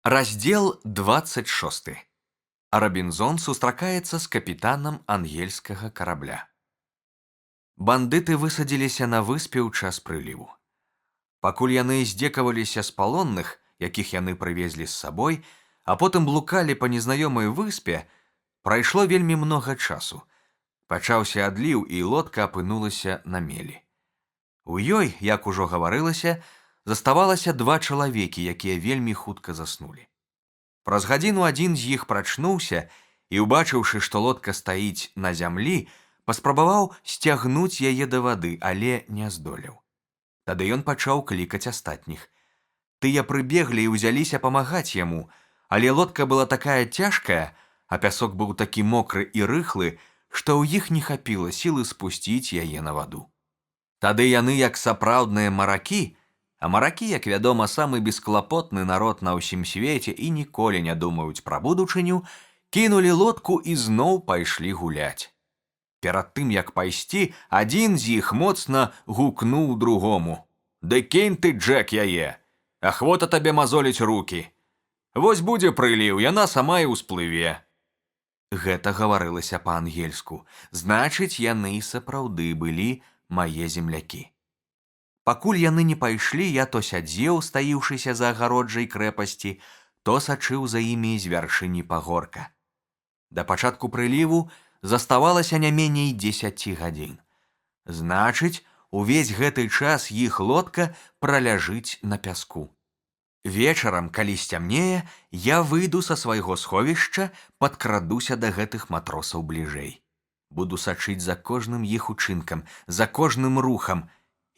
Раздел 26. Робінзон сустракаецца з капітанам ангельскага карабля. Бандыты высадзіліся на выспе ў час прыліву. Пакуль яны здзекаваліся з палонных, якіх яны прывезлі з сабой, а потым блукалі па незнаёмай выспе, прайшло вельмі многа часу. Пачаўся адліў, і лодка апынулася на мелі. У ёй, як ужо гаварылася, заставалася два чалавекі, якія вельмі хутка заснулі. Праз гадзіну адзін з іх прачнуўся і, убачыўшы, што лодка стаіць на зямлі, паспрабаваў сцягнуць яе да вады, але не здолеў. Тады ён пачаў клікаць астатніх. Тыя прыбеглі і ўзяліся памагаць яму, але лодка была такая цяжкая, а пясок быў такі мокры і рыхлы, што ў іх не хапіла сілы спусціць яе на ваду. Тады яны, як сапраўдныя маракі, а маракі, як вядома, самы бесклапотны народ на ўсім свеце і ніколі не думаюць пра будучыню, кінулі лодку і зноў пайшлі гуляць. Перад тым, як пайсці, адзін з іх моцна гукнуў другому: «Ды кінь ты, Джек, яе! Ахвота табе мазоліць рукі! Вось будзе прыліў, яна сама і ўсплыве!» Гэта гаварылася па-ангельску. Значыць, яны і сапраўды былі мае землякі. Пакуль яны не пайшлі, я то сядзеў, стаіўшыся за агароджай крэпасці, то сачыў за імі з вяршыні пагорка. Да пачатку прыліву заставалася не меней 10 гадзін. Значыць, увесь гэты час іх лодка праляжыць на пяску. Вечарам, калі сцямнее, я выйду са свайго сховішча, падкрадуся да гэтых матросаў бліжэй. Буду сачыць за кожным іх учынкам, за кожным рухам,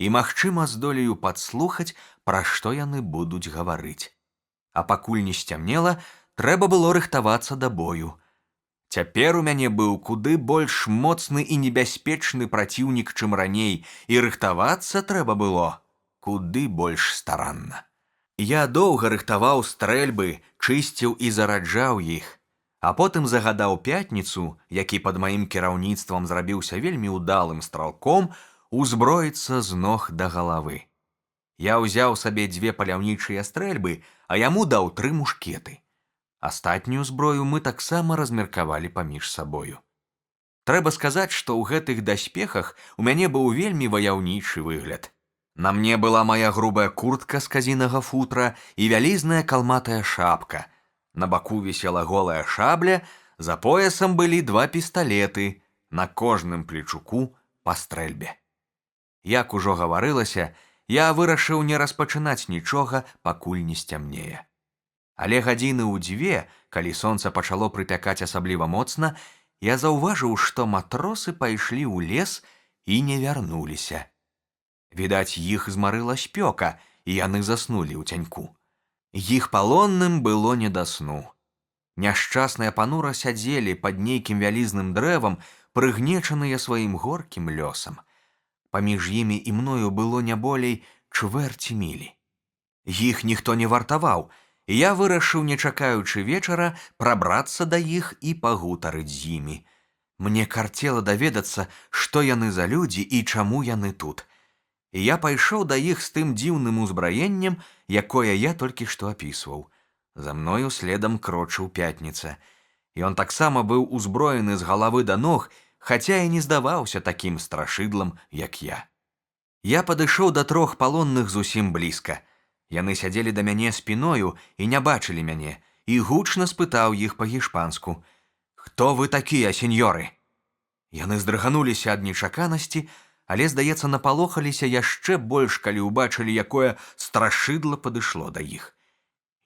і, магчыма, здолею падслухаць, пра што яны будуць гаварыць. А пакуль не сцямнела, трэба было рыхтавацца да бою. Цяпер у мяне быў куды больш моцны і небяспечны праціўнік, чым раней, і рыхтавацца трэба было куды больш старанна. Я доўга рыхтаваў стрэльбы, чысціў і зараджаў іх, а потым загадаў Пятніцу, які пад маім кіраўніцтвам зрабіўся вельмі ўдалым стралком, узброіцца з ног да галавы. Я ўзяў сабе 2 паляўнічыя стрэльбы, а яму даў 3 мушкеты. Астатнюю зброю мы таксама размеркавалі паміж сабою. Трэба сказаць, што ў гэтых даспехах у мяне быў вельмі ваяўнічы выгляд. На мне была мая грубая куртка з казінага футра і вялізная калматая шапка. На баку вісела голая шабля, за поясам былі 2 пісталеты, на кожным плечуку па стрэльбе. Як ужо гаварылася, я вырашыў не распачынаць нічога, пакуль не сцямнее. Але гадзіны ў 2, калі сонца пачало прыпякаць асабліва моцна, я заўважыў, што матросы пайшлі ў лес і не вярнуліся. Відаць, іх змарыла спёка, і яны заснулі ў цяньку. Іх палонным было не да сну. Няшчасныя панура сядзелі пад нейкім вялізным дрэвам, прыгнечаныя сваім горкім лёсам. Паміж імі і мною было не болей чвэрці мілі. Іх ніхто не вартаваў, і я вырашыў, не чакаючы вечара, прабрацца да іх і пагутарыць з імі. Мне карцела даведацца, што яны за людзі і чаму яны тут. І я пайшоў да іх з тым дзіўным узбраеннем, якое я толькі што апісваў. За мною следам крочыў Пятніца. Ён таксама быў узброены з галавы да ног, хаця і не здаваўся такім страшыдлам, як я. Я падышоў да 3 палонных зусім блізка. Яны сядзелі да мяне спіною і не бачылі мяне, і гучна спытаў іх па-гішпанску: «Хто вы такія, сеньоры?» Яны здрыгануліся ад нечаканасці, але, здаецца, напалохаліся яшчэ больш, калі ўбачылі, якое страшыдла падышло да іх.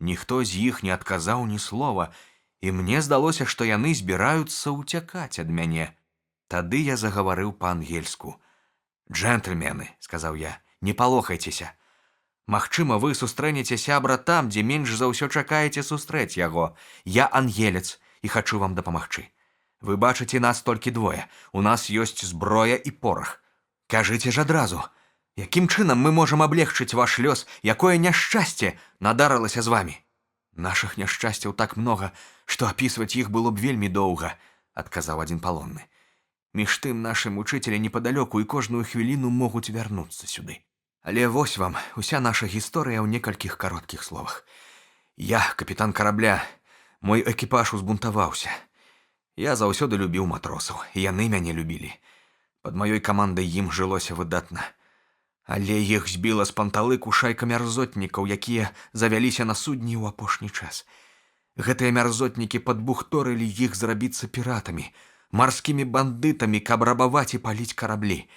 Ніхто з іх не адказаў ні слова, і мне здалося, што яны збіраюцца ўцякаць ад мяне. Тады я загаварыў па-ангельску. «Джентльмены», — сказаў я, — «не палохайцеся. Магчыма, вы сустрэнеце сябра там, дзе менш за ўсё чакаеце сустрэць яго. Я ангелец і хачу вам дапамагчы. Вы бачыце нас толькі 2, у нас ёсць зброя і порах. Кажыце ж адразу, якім чынам мы можам аблегчыць ваш лёс, якое няшчасце надарылася з вамі?» «Нашых няшчасцяў так многа, што апісваць іх было б вельмі доўга», — адказаў адзін палонны. «Між тым, нашы мучителі непадалёку і кожную хвіліну могуць вярнуцца сюды. Але вось вам уся наша гісторыя ў некалькіх кароткіх словах. Я капітан карабля, мой экіпаж узбунтаваўся. Я заўсёды любіў матросаў, і яны мяне любілі. Пад маёй камандай ім жылося выдатна. Але іх збіла з панталыку шайка мярзотнікаў, якія завяліся на судні ў апошні час. Гэтыя мярзотнікі падбухторылі іх зрабіцца піратамі, марскімі бандытамі, каб рабаваць і паліць караблі.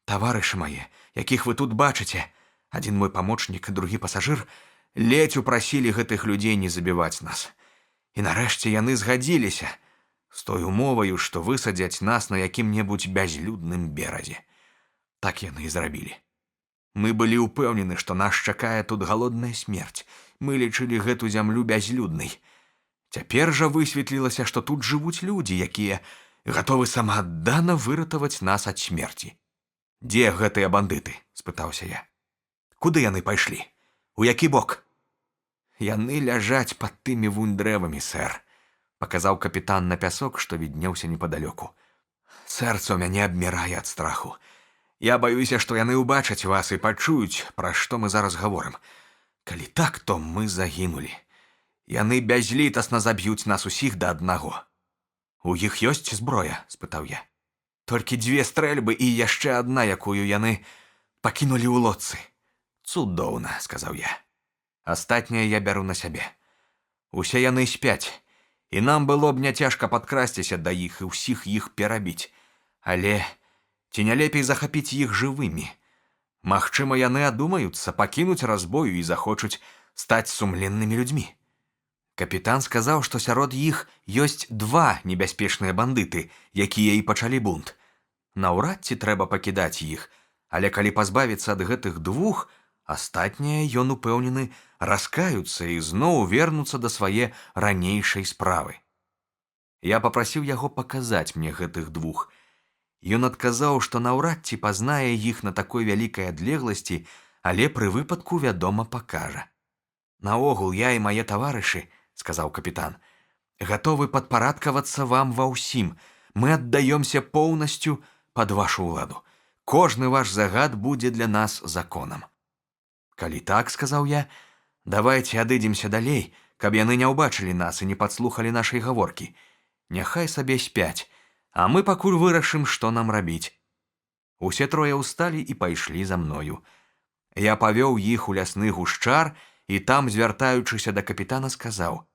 Таварышы мае, якіх вы тут бачыце, адзін мой памочнік, другі пасажыр, ледзь упрасілі гэтых людзей не забіваць нас. І нарэшце яны згадзіліся з той умоваю, што высадзяць нас на якім-небудзь бязлюдным беразе. Так яны і зрабілі. Мы былі ўпэўнены, што нас чакае тут галодная смерць. Мы лічылі гэту зямлю бязлюднай. Цяпер жа высветлілася, што тут жывуць людзі, якія гатовы самааддана выратаваць нас ад смерці. «Дзе гэтыя бандыты?» – спытаўся я. «Куды яны пайшлі? У які бок?» «Яны ляжаць пад тымі вунь дрэвамі, сэр», – паказаў капітан на пясок, што віднеўся непадалёку. «Сэрца ў мяне абмірае ад страху. Я баюся, што яны ўбачаць вас і пачуюць, пра што мы зараз гаворым. Калі так, то мы загінулі. Яны бязлітасна заб'юць нас усіх да аднаго». «У іх ёсць зброя?» – спытаў я. «Толькі 2 стрэльбы і яшчэ адна, якую яны пакінулі ў лодцы». «Цудоўна», – сказаў я. «Астатняе я бяру на сябе. Усе яны спяць, і нам было б няцяжка падкрасціся да іх і ўсіх іх перабіць. Але ці не лепей захапіць іх жывымі? Магчыма, яны адумаюцца, пакінуць разбою і захочуць стаць сумленнымі людзьмі». Капітан сказаў, што сярод іх ёсць 2 небяспечныя бандыты, якія і пачалі бунт. Наўрад ці трэба пакідаць іх, але калі пазбавіцца ад гэтых 2, астатнія, ён упэўнены, раскаюцца і зноў вернуцца да свае ранейшай справы. Я папрасіў яго паказаць мне гэтых 2. Ён адказаў, што наўрад ці пазнае іх на такой вялікай адлегласці, але пры выпадку, вядома, пакажа. «Наогул, я і мае таварышы, — сказаў капітан, — гатовы падпарадкавацца вам ва ўсім. Мы аддаёмся поўнасцю пад вашу ўладу. Кожны ваш загад будзе для нас законам». «Калі так, — сказаў я, — давайце адыдземся далей, каб яны не ўбачылі нас і не падслухалі нашай гаворкі. Няхай сабе спяць, а мы пакуль вырашым, што нам рабіць». Усе 3 ўсталі і пайшлі за мною. Я павёў іх у лясны гушчар і там, звяртаючыся да капітана, сказаў: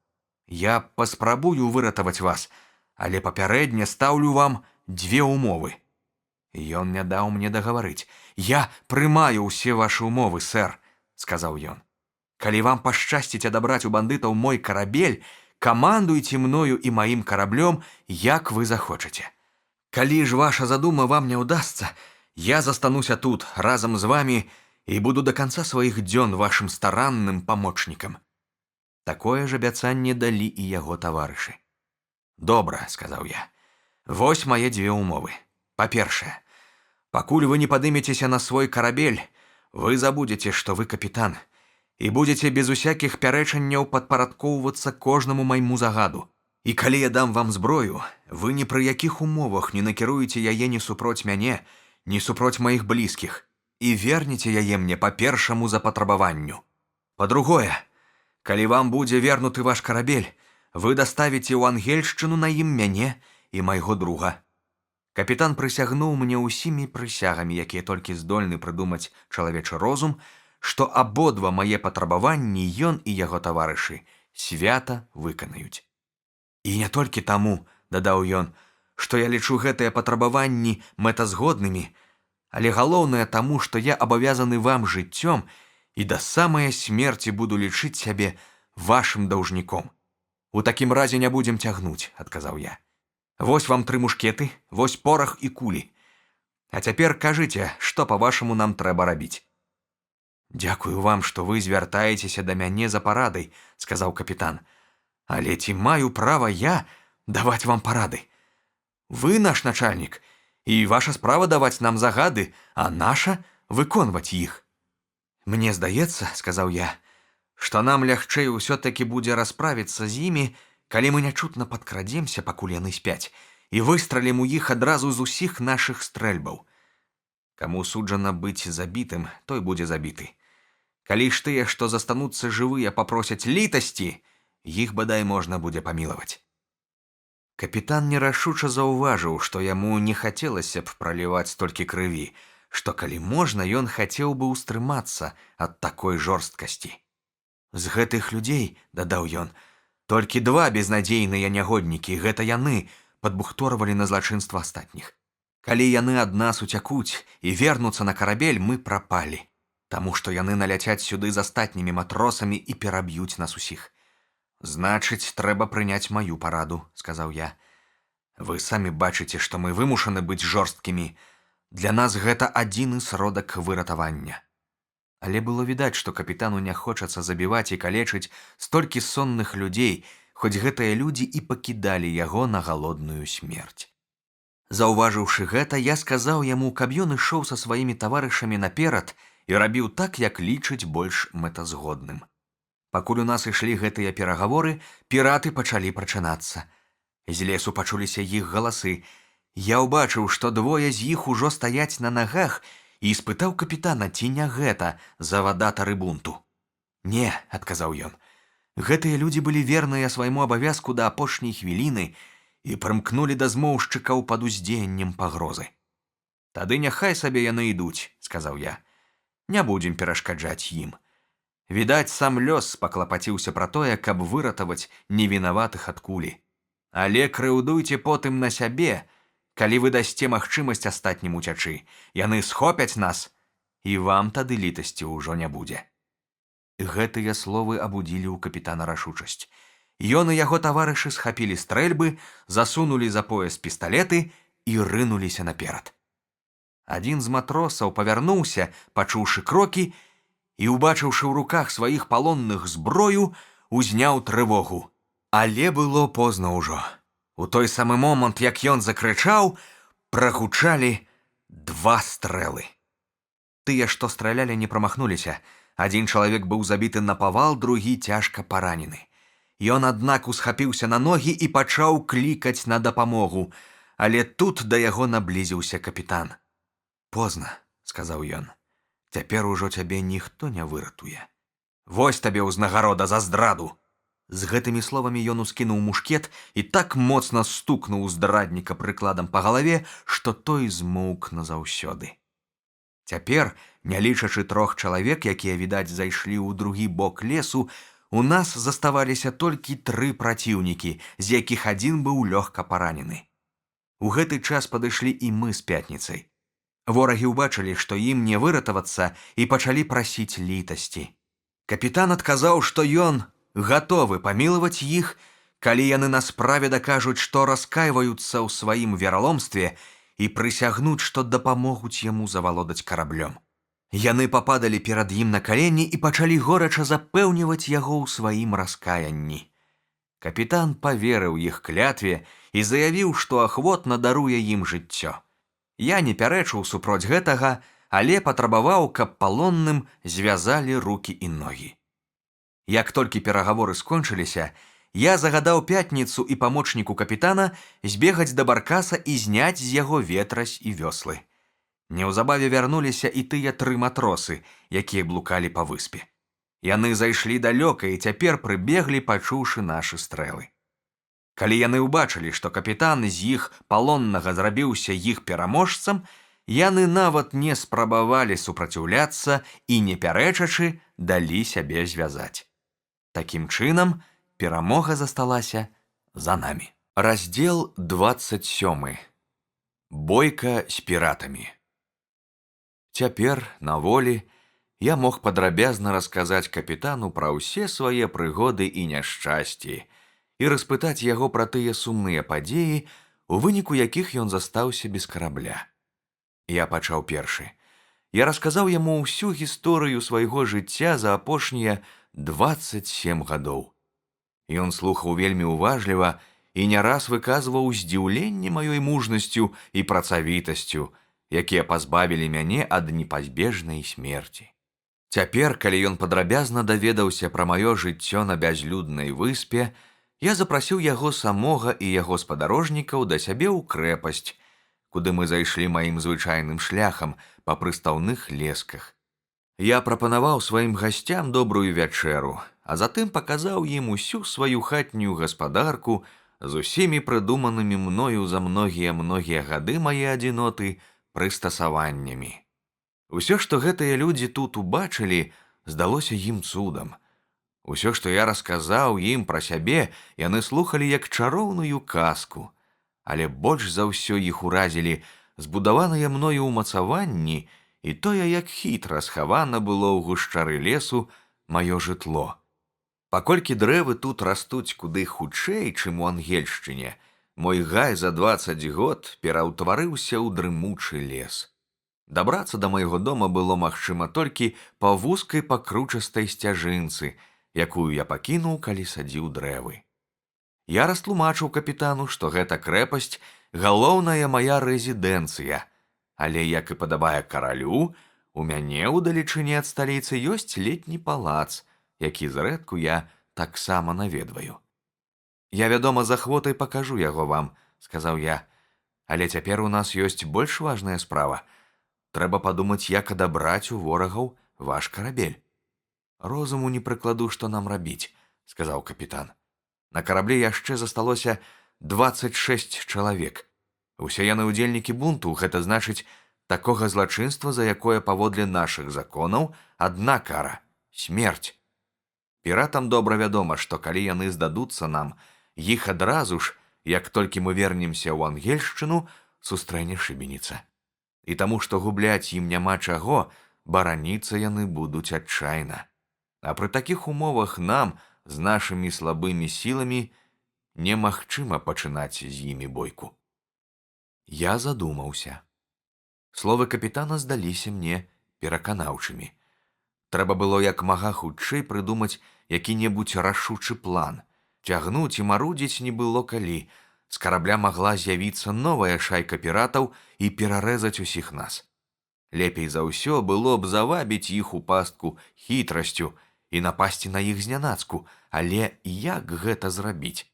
«Я паспрабую выратаваць вас, але папярэдне стаўлю вам 2 умовы». Ён не даў мне дагаварыць. «Я прымаю ўсе вашы умовы, сэр», — сказаў ён. «Калі вам пашчасціць адабраць у бандытаў мой карабель, камандуйце мною і маім караблём, як вы захочаце. Калі ж ваша задума вам не ўдасца, я застануся тут разам з вамі і буду да канца сваіх дзён вашым старанным памочнікам». Такое ж абяцанне далі і яго таварышы. «Добра, — сказаў я, — вось мае 2 умовы. Па-першае, пакуль вы не падымецеся на свой карабель, вы забудзеце, што вы капітан, і будзеце без усякіх пярэчанняў падпарадкоўвацца кожнаму майму загаду. І калі я дам вам зброю, вы ні пры якіх умовах не накіруеце яе ні супроць мяне, ні супроць маіх блізкіх, і вернеце яе мне па першаму запатрабаванню. Па-другое, калі вам будзе вернуты ваш карабель, вы даставіце ў Ангельшчыну на ім мяне і майго друга». Капітан прысягнуў мне ўсімі прысягамі, якія толькі здольны прыдумаць чалавечы розум, што абодва мае патрабаванні ён і яго таварышы свята выканаюць. «І не толькі таму, — дадаў ён, — што я лічу гэтыя патрабаванні мэтазгоднымі, але галоўнае таму, што я абавязаны вам жыццём і да самае смерці буду лічыць сябе вашым даўжніком». «У такім разе не будзем цягнуць, — адказаў я. Вось вам 3 мушкеты, вось порах і кулі. А цяпер кажыце, што, па-вашаму, нам трэба рабіць». «Дзякую вам, што вы звяртаецеся да мяне за парадай, — сказаў капітан. Але ці маю права я даваць вам парады? Вы наш начальнік, і ваша справа даваць нам загады, а наша выконваць іх». «Мне здаецца, — сказаў я, — што нам лягчэй усё-такі будзе расправіцца з імі, калі мы нячутна падкрадземся, пакуль яны спяць, і выстралім у іх адразу з усіх нашых стрэльбаў. Каму суджана быць забітым, той будзе забіты. Калі ж тыя, што застануцца жывыя, папросяць літасці, іх бадай можна будзе памілаваць. Капітан нерашуча заўважыў, што яму не хацелася б праліваць столькі крыві, што калі можна, ён хацеў бы ўстрымацца ад такой жорсткасці. З гэтых людзей, дадаў ён, толькі 2 безнадзейныя нягоднікі, гэта яны падбухторвалі на злачынства астатніх. Калі яны ад нас уцякуць і вернуцца на карабель, мы прапалі, таму што яны наляцяць сюды з астатнімі матросамі і пераб'юць нас усіх. Значыць, трэба прыняць маю параду, сказаў я. Вы самі бачыце, што мы вымушаны быць жорсткімі. Для нас гэта адзіны сродак выратавання. Але было відаць, што капітану не хочацца забіваць і калечыць столькі сонных людзей, хоць гэтыя людзі і пакідалі яго на галодную смерць. Заўважыўшы гэта, я сказаў яму, каб ён ішоў са сваімі таварышамі наперад і рабіў так, як лічыць больш мэтазгодным. Пакуль у нас ішлі гэтыя перагаворы, піраты пачалі прачынацца. З лесу пачуліся іх галасы. Я ўбачыў, што 2 з іх ужо стаяць на нагах, і спытаў капітана, ці не гэта завадатары бунту. «Не», – адказаў ён, – «гэтыя людзі былі верныя свайму абавязку да апошняй хвіліны і прымкнулі да змоўшчыкаў пад уздзеяннем пагрозы». «Тады няхай сабе яны ідуць», – сказаў я. «Не будзем перашкаджаць ім». Відаць, сам лёс паклапаціўся пра тое, каб выратаваць невінаватых ад кулі. Але крыўдуйце потым на сябе, калі вы дасце магчымасць астатнім уцячы. Яны схопяць нас, і вам тады літасці ўжо не будзе. Гэтыя словы абудзілі ў капітана рашучасць. Ён і яго таварышы схапілі стрэльбы, засунулі за пояс пісталеты і рынуліся наперад. Адзін з матросаў павярнуўся, пачуўшы крокі, і, убачыўшы ў руках сваіх палонных зброю, узняў трывогу. Але было позна ўжо. У той самы момант, як ён закрычаў, прагучалі 2 стрэлы. Тыя, што стралялі, не прамахнуліся. Адзін чалавек быў забіты напавал, другі цяжка паранены. Ён, аднак, усхапіўся на ногі і пачаў клікаць на дапамогу, але тут да яго наблізіўся капітан. «Позна», – сказаў ён. «Цяпер ужо цябе ніхто не выратуе. Вось табе ўзнагарода за здраду». З гэтымі словамі ён ускінуў мушкет і так моцна стукнуў здрадніка прыкладам па галаве, што той змоўк назаўсёды. Цяпер, не лічачы 3 чалавек, якія, відаць, зайшлі ў другі бок лесу, у нас заставаліся толькі 3 праціўнікі, з якіх адзін быў лёгка паранены. У гэты час падышлі і мы з Пятніцай. Ворагі ўбачылі, што ім не выратавацца, і пачалі прасіць літасці. Капітан адказаў, што ён гатовы памілаваць іх, калі яны на справе дакажуць, што раскайваюцца ў сваім вераломстве і прысягнуць, што дапамогуць яму завалодаць караблём. Яны пападалі перад ім на калені і пачалі горача запэўніваць яго ў сваім раскаянні. Капітан паверыў іх клятве і заявіў, што ахвотна даруе ім жыццё. Я не пярэчыў супроць гэтага, але патрабаваў, каб палонным звязалі рукі і ногі. Як толькі перагаворы скончыліся, я загадаў Пятніцу і памочніку капітана збегаць да баркаса і зняць з яго ветразь і вёслы. Неўзабаве вярнуліся і тыя 3 матросы, якія блукалі па выспе. Яны зайшлі далёка і цяпер прыбеглі, пачуўшы нашы стрэлы. Калі яны ўбачылі, што капітан з іх палоннага зрабіўся іх пераможцам, яны нават не спрабавалі супраціўляцца і, не пярэчачы, далі сябе звязаць. Такім чынам, перамога засталася за намі. Раздзел 27. Бойка з піратамі. Цяпер, на волі, я мог падрабязна расказаць капітану пра ўсе свае прыгоды і няшчасці і распытаць яго пра тыя сумныя падзеі, у выніку якіх ён застаўся без карабля. Я пачаў першы. Я расказаў яму ўсю гісторыю свайго жыцця за апошнія 27 гадоў. Ён слухаў вельмі уважліва і не раз выказваў здзіўленне маёй мужнасцю і працавітасцю, якія пазбавілі мяне ад непазбежнай смерці. Цяпер, калі ён падрабязна даведаўся пра маё жыццё на бязлюднай выспе, я запрасіў яго самога і яго спадарожнікаў да сябе ў крэпасць, куды мы зайшлі маім звычайным шляхам па прыстаўных лесках. Я прапанаваў сваім гасцям добрую вячэру, а затым паказаў ім усю сваю хатнюю гаспадарку з усімі прыдуманымі мною за многія гады мае адзіноты прыстасаваннямі. Усё, што гэтыя людзі тут убачылі, здалося ім цудам. Усё, што я расказаў ім пра сябе, яны слухалі як чароўную казку, але больш за ўсё іх уразілі збудаваныя мною ўмацаванні і тое, як хітра схавана было ў гушчары лесу маё жытло. Паколькі дрэвы тут растуць куды хутчэй, чым у Ангельшчыне, мой гай за 20 год пераўтварыўся ў дрымучы лес. Дабрацца да майго дома было магчыма толькі па вузкай пакручастай сцяжынцы, якую я пакінуў, калі садзіў дрэвы. Я растлумачыў капітану, што гэта крэпасць галоўная мая рэзідэнцыя, але, як і падабае каралю, у мяне ў далечыні ад сталіцы ёсць летні палац, які зрэдку я таксама наведваю. Я, вядома, з ахвотай пакажу яго вам, сказаў я, але цяпер у нас ёсць больш важная справа. Трэба падумаць, як адабраць у ворагаў ваш карабель. Розуму не прыкладу, што нам рабіць, сказаў капітан. На караблі яшчэ засталося 26 чалавек. Усе яны ўдзельнікі бунту, гэта значыць такога злачынства, за якое паводле нашых законаў адна кара — смерць. Піратам добра вядома, што калі яны здадуцца нам, іх адразу ж, як толькі мы вернемся ў Ангельшчыну, сустрэне шыбеніца. І таму, што губляць ім няма чаго, бараніцца яны будуць адчайна. А пры такіх умовах нам, з нашымі слабымі сіламі, немагчыма пачынаць з імі бойку. Я задумаўся. Словы капітана здаліся мне пераканаўчымі. Трэба было як мага хутчэй прыдумаць які-небудзь рашучы план. Цягнуць і марудзіць не было калі. З карабля магла з'явіцца новая шайка піратаў і перарэзаць усіх нас. Лепей за ўсё было б завабіць іх у пастку хітрасцю і напасці на іх знянацку, але як гэта зрабіць?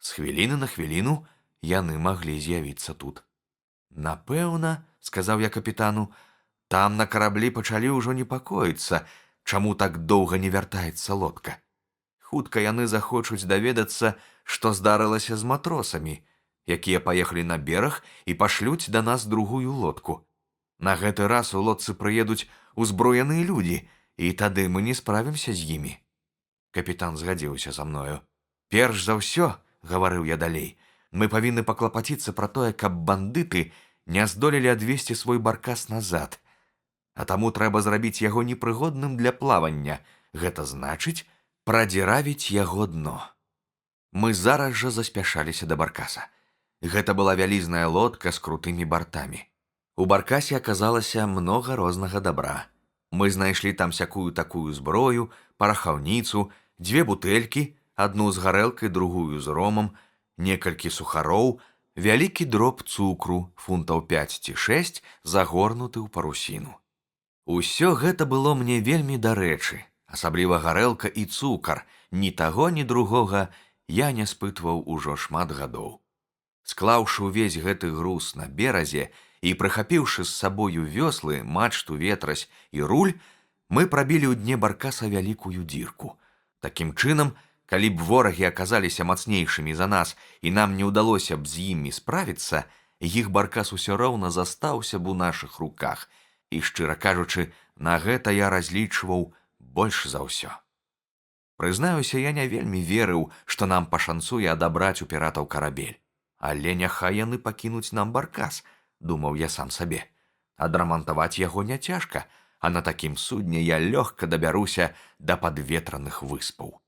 З хвіліны на хвіліну яны маглі з'явіцца тут. Напэўна, сказаў я капітану, там на караблі пачалі ўжо непакоіцца, чаму так доўга не вяртаецца лодка. Хутка яны захочуць даведацца, што здарылася з матросамі, якія паехалі на бераг і пашлюць да нас другую лодку. На гэты раз у лодцы прыедуць узброеныя людзі, і тады мы не справімся з імі. Капітан згадзіўся са мною. Перш за ўсё, гаварыў я далей, мы павінны паклапаціцца пра тое, каб бандыты не здолелі адвесці свой баркас назад. А таму трэба зрабіць яго непрыгодным для плавання. Гэта значыць прадзіравіць яго дно. Мы зараз жа заспяшаліся да баркаса. Гэта была вялізная лодка з крутымі бартамі. У баркасе аказалася многа рознага дабра. Мы знайшлі там сякую такую зброю, парахаўніцу, 2 бутэлькі, адну з гарэлкай, другую з ромам, некалькі сухароў, вялікі дроб цукру, фунтаў 5 ці 6, загорнуты ў парусіну. Усё гэта было мне вельмі дарэчы, асабліва гарэлка і цукар, ні таго, ні другога я не спытваў ужо шмат гадоў. Склаўшы ўвесь гэты груз на беразе і прыхапіўшы з сабою вёслы, мачту, ветразь і руль, мы прабілі ў дне баркаса вялікую дзірку. Такім чынам, калі б ворагі аказаліся мацнейшымі за нас і нам не ўдалося б з імі справіцца, іх баркас усё роўна застаўся б у нашых руках, і, шчыра кажучы, на гэта я разлічваў больш за ўсё. Прызнаюся, я не вельмі верыў, што нам пашанцуе адабраць у піратаў карабель. Але няхай яны пакінуць нам баркас, думаў я сам сабе. Адрамантаваць яго няцяжка, а на такім судне я лёгка дабяруся да падветраных выспаў.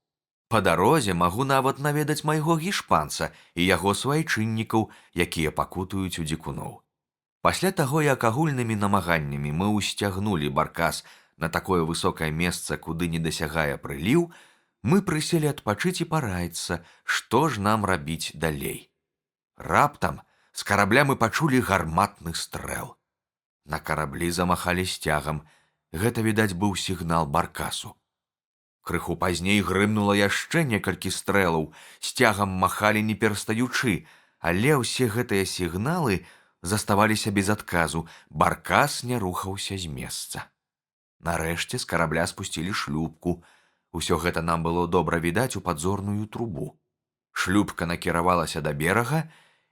Па дарозе магу нават наведаць майго гішпанца і яго свайчыннікаў, якія пакутуюць у дзікуноў. Пасля таго, як агульнымі намаганнямі мы ўсцягнулі баркас на такое высокае месца, куды не дасягае прыліў, мы прыселі адпачыць і параіцца, што ж нам рабіць далей. Раптам з карабля мы пачулі гарматны стрэл. На караблі замахалі сцягам. Гэта, відаць, быў сігнал баркасу. Крыху пазней грымнула яшчэ некалькі стрэлаў, сцягам махалі не перастаючы, але ўсе гэтыя сігналы заставаліся без адказу, баркас не рухаўся з месца. Нарэшце з карабля спусцілі шлюпку. Усё гэта нам было добра відаць у падзорную трубу. Шлюпка накіравалася да берага,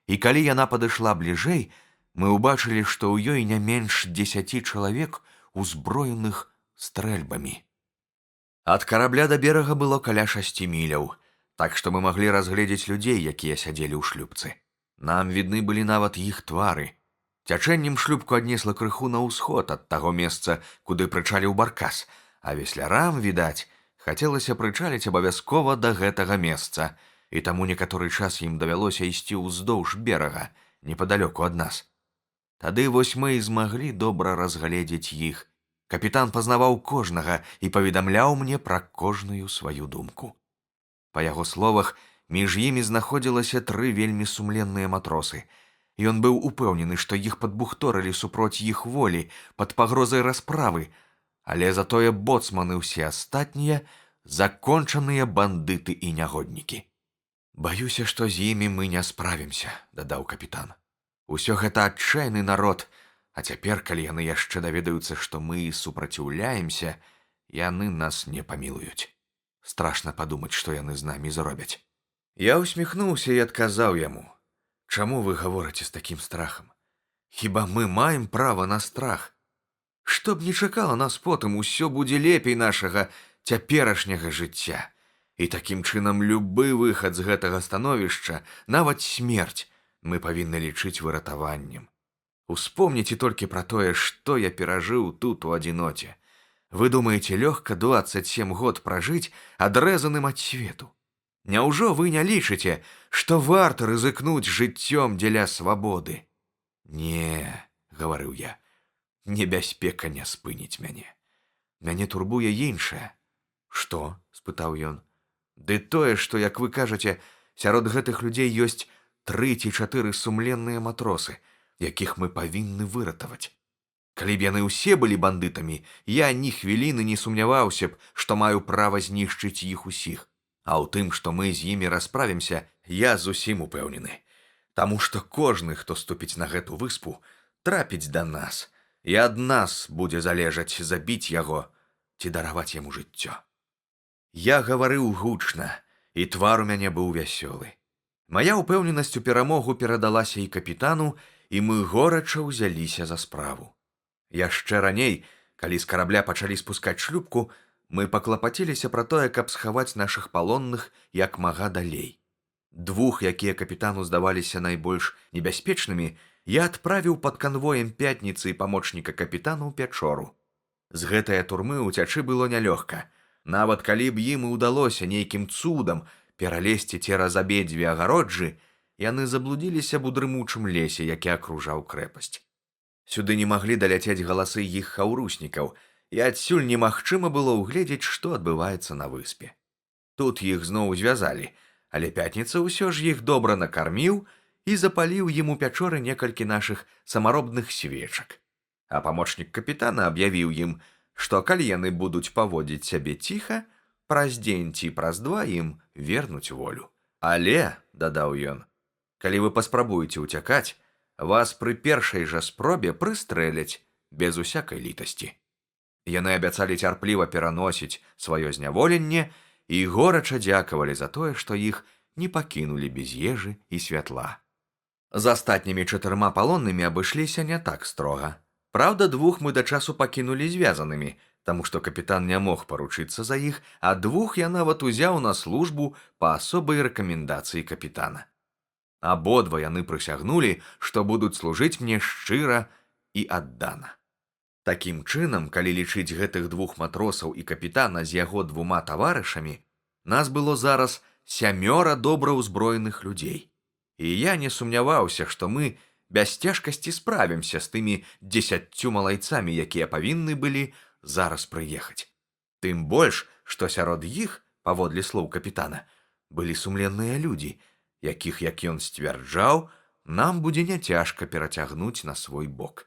і калі яна падышла бліжэй, мы ўбачылі, што ў ёй не менш 10 чалавек, узброеных стрэльбамі. Ад карабля да берага было каля 6 міляў, так што мы маглі разгледзець людзей, якія сядзелі ў шлюпцы. Нам відны былі нават іх твары. Цячэннем шлюпку аднесла крыху на ўсход ад таго месца, куды прычаліў баркас, а веслярам, відаць, хацелася прычаліць абавязкова да гэтага месца, і таму некаторы час ім давялося ісці ўздоўж берага, непадалёку ад нас. Тады вось мы і змаглі добра разгледзець іх. Капітан пазнаваў кожнага і паведамляў мне пра кожную сваю думку. Па яго словах, між імі знаходзілася 3 вельмі сумленныя матросы. Ён быў упэўнены, што іх падбухторылі супроць іх волі, пад пагрозай расправы, але затое боцманы ўсе астатнія закончаныя бандыты і нягоднікі. «Баюся, што з імі мы не справімся», – дадаў капітан. «Усё гэта адчайны народ, а цяпер, калі яны яшчэ даведаюцца, што мы супраціўляемся, яны нас не памілуюць. Страшна падумаць, што яны з намі зробяць». Я усміхнуўся і адказаў яму: «Чаму вы гаворыце з такім страхам? Хіба мы маем права на страх? Што б не чакала нас потым, усё будзе лепей нашага цяперашняга жыцця. І такім чынам любы выхад з гэтага становішча, нават смерць, мы павінны лічыць выратаваннем. Успомніце толькі пра тое, што я перажыў тут у адзіноце. Вы думаеце, лёгка 27 год пражыць адрэзаным ад свету? Няўжо вы не лічыце, што варта рызыкнуць жыццём дзеля свабоды?» «Не», – гаварыў я, – «небяспека не спыніць мяне. Мяне турбуе іншае». «Што?» – спытаў ён. «Ды тое, што, як вы кажаце, сярод гэтых людзей ёсць 3 ці 4 сумленныя матросы, якіх мы павінны выратаваць. Калі б яны ўсе былі бандытамі, я ні хвіліны не сумняваўся б, што маю права знішчыць іх усіх. А ў тым, што мы з імі расправімся, я зусім упэўнены. Таму што кожны, хто ступіць на гэту выспу, трапіць да нас, і ад нас будзе залежаць, забіць яго ці дараваць яму жыццё». Я гаварыў гучна, і твар у мяне быў вясёлы. Мая ўпэўненасць у перамогу перадалася і капітану, і мы горача ўзяліся за справу. Яшчэ раней, калі з карабля пачалі спускаць шлюпку, мы паклапаціліся пра тое, каб схаваць нашых палонных як мага далей. 2, якія капітану здаваліся найбольш небяспечнымі, я адправіў пад канвоем Пятніцы і памочніка капітана ў Пячору. З гэтае турмы ўцячы было нялёгка. Нават калі б ім і ўдалося нейкім цудам пералезці цераз абедзве агароджы, яны заблудзіліся б у дрымучым лесе, які акружаў крэпасць. Сюды не маглі даляцець галасы іх хаўруснікаў, і адсюль немагчыма было ўгледзець, што адбываецца на выспе. Тут іх зноў звязалі, але Пятніца ўсё ж іх добра накарміў і запаліў ім у Пячоры некалькі нашых самаробных свечак. А памочнік капітана аб'явіў ім, што калі яны будуць паводзіць сябе ціха, праз дзень ці праз 2 ім вернуць волю. «Але», – дадаў ён, – «калі вы паспрабуеце ўцякаць, вас пры першай жа спробе прыстрэляць без усякай літасці». Яны абяцалі цярпліва пераносіць сваё зняволенне і горача дзякавалі за тое, што іх не пакінулі без ежы і святла. З астатнімі 4 палоннымі абышліся не так строга. Праўда, 2 мы да часу пакінулі звязанымі, таму што капітан не мог паручыцца за іх, а 2 я нават узяў на службу па асобай рэкамендацыі капітана. Абодва яны прысягнулі, што будуць служыць мне шчыра і аддана. Такім чынам, калі лічыць гэтых 2 матросаў і капітана з яго 2 таварышамі, нас было зараз 7 добра ўзброеных людзей. І я не сумняваўся, што мы без цяжкасці справімся з тымі 10 малайцамі, якія павінны былі зараз прыехаць. Тым больш, што сярод іх, паводле слоў капітана, былі сумленныя людзі, якіх, як ён сцвярджаў, нам будзе няцяжка перацягнуць на свой бок.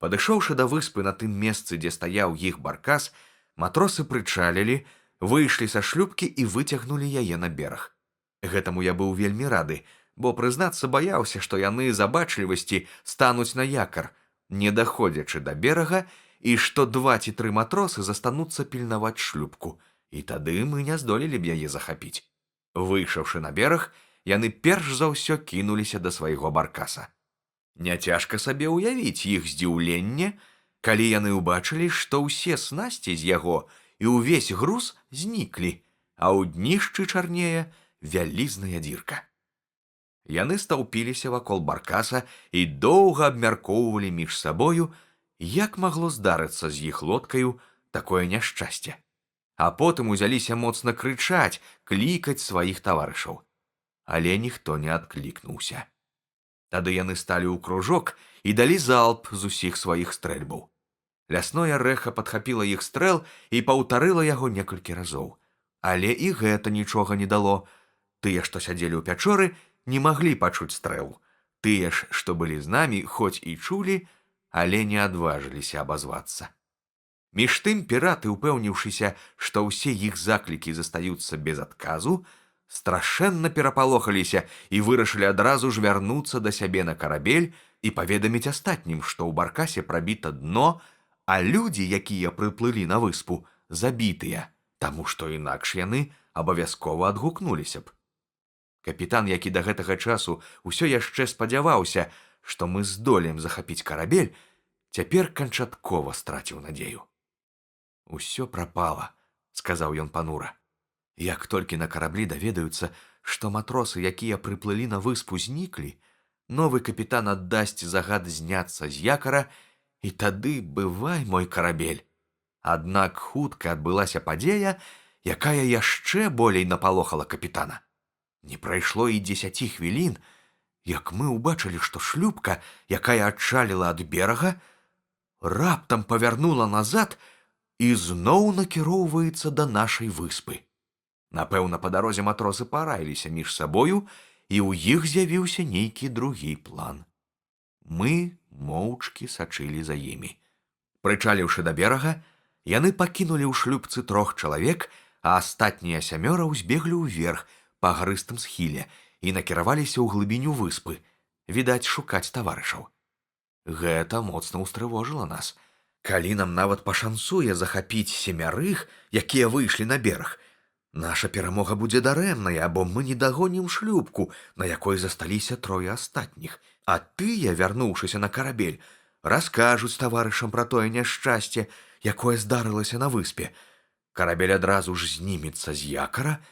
Падышоўшы да выспы на тым месцы, дзе стаяў іх баркас, матросы прычалілі, выйшлі са шлюпкі і выцягнулі яе на бераг. Гэтаму я быў вельмі рады, бо, прызнацца, баяўся, што яны з абачлівасці стануць на якар, не даходзячы да берага, і што 2 ці 3 матросы застануцца пільнаваць шлюпку, і тады мы не здолелі б яе захапіць. Выйшаўшы на бераг, яны перш за ўсё кінуліся да свайго баркаса. Няцяжка сабе ўявіць іх здзіўленне, калі яны ўбачылі, што ўсе снасці з яго і ўвесь груз зніклі, а ў днішчы чарнее вялізная дзірка. Яны стаўпіліся вакол баркаса і доўга абмяркоўвалі між сабою, як магло здарыцца з іх лодкаю такое няшчасце. А потым узяліся моцна крычаць, клікаць сваіх таварышаў. Але ніхто не адклікнуўся. Тады яны сталі ў кружок і далі залп з усіх сваіх стрэльбаў. Лясное рэха падхапіла іх стрэл і паўтарыла яго некалькі разоў. Але і гэта нічога не дало. Тыя, што сядзелі ў пячоры, не маглі пачуць стрэл. Тыя ж, што былі з намі, хоць і чулі, але не адважыліся абазвацца. Між тым піраты, упэўніўшыся, што ўсе іх заклікі застаюцца без адказу, страшэнна перапалохаліся і вырашылі адразу ж вярнуцца да сябе на карабель і паведаміць астатнім, што ў баркасе прабіта дно, а людзі, якія прыплылі на выспу, забітыя, таму што інакш яны абавязкова адгукнуліся б. Капітан, які да гэтага часу ўсё яшчэ спадзяваўся, што мы здолеем захапіць карабель, цяпер канчаткова страціў надзею. «Усё прапала», — сказаў ён панура. «Як толькі на караблі даведаюцца, што матросы, якія прыплылі на выспу, зніклі, новы капітан аддасць загад зняцца з якара, і тады бывай мой карабель». Аднак хутка адбылася падзея, якая яшчэ болей напалохала капітана. Не прайшло і 10 хвілін, як мы ўбачылі, што шлюпка, якая адчаліла ад берага, раптам павярнула назад і зноў накіроўваецца да нашай выспы. Напэўна, па дарозе матросы параіліся між сабою, і ў іх з'явіўся нейкі другі план. Мы моўчкі сачылі за імі. Прычаліўшы да берага, яны пакінулі ў шлюпцы 3 чалавек, а астатнія 7 узбеглі ўверх па гарыстым схіле і накіраваліся ў глыбіню выспы, відаць, шукаць таварышаў. Гэта моцна ўстрывожыла нас. Калі нам нават пашанцуе захапіць 7, якія выйшлі на бераг, наша перамога будзе дарэмная, бо мы не дагонім шлюпку, на якой засталіся 3 астатніх, а тыя, вярнуўшыся на карабель, раскажуць таварышам пра тое няшчасце, якое здарылася на выспе. Карабель адразу ж знімецца з якара,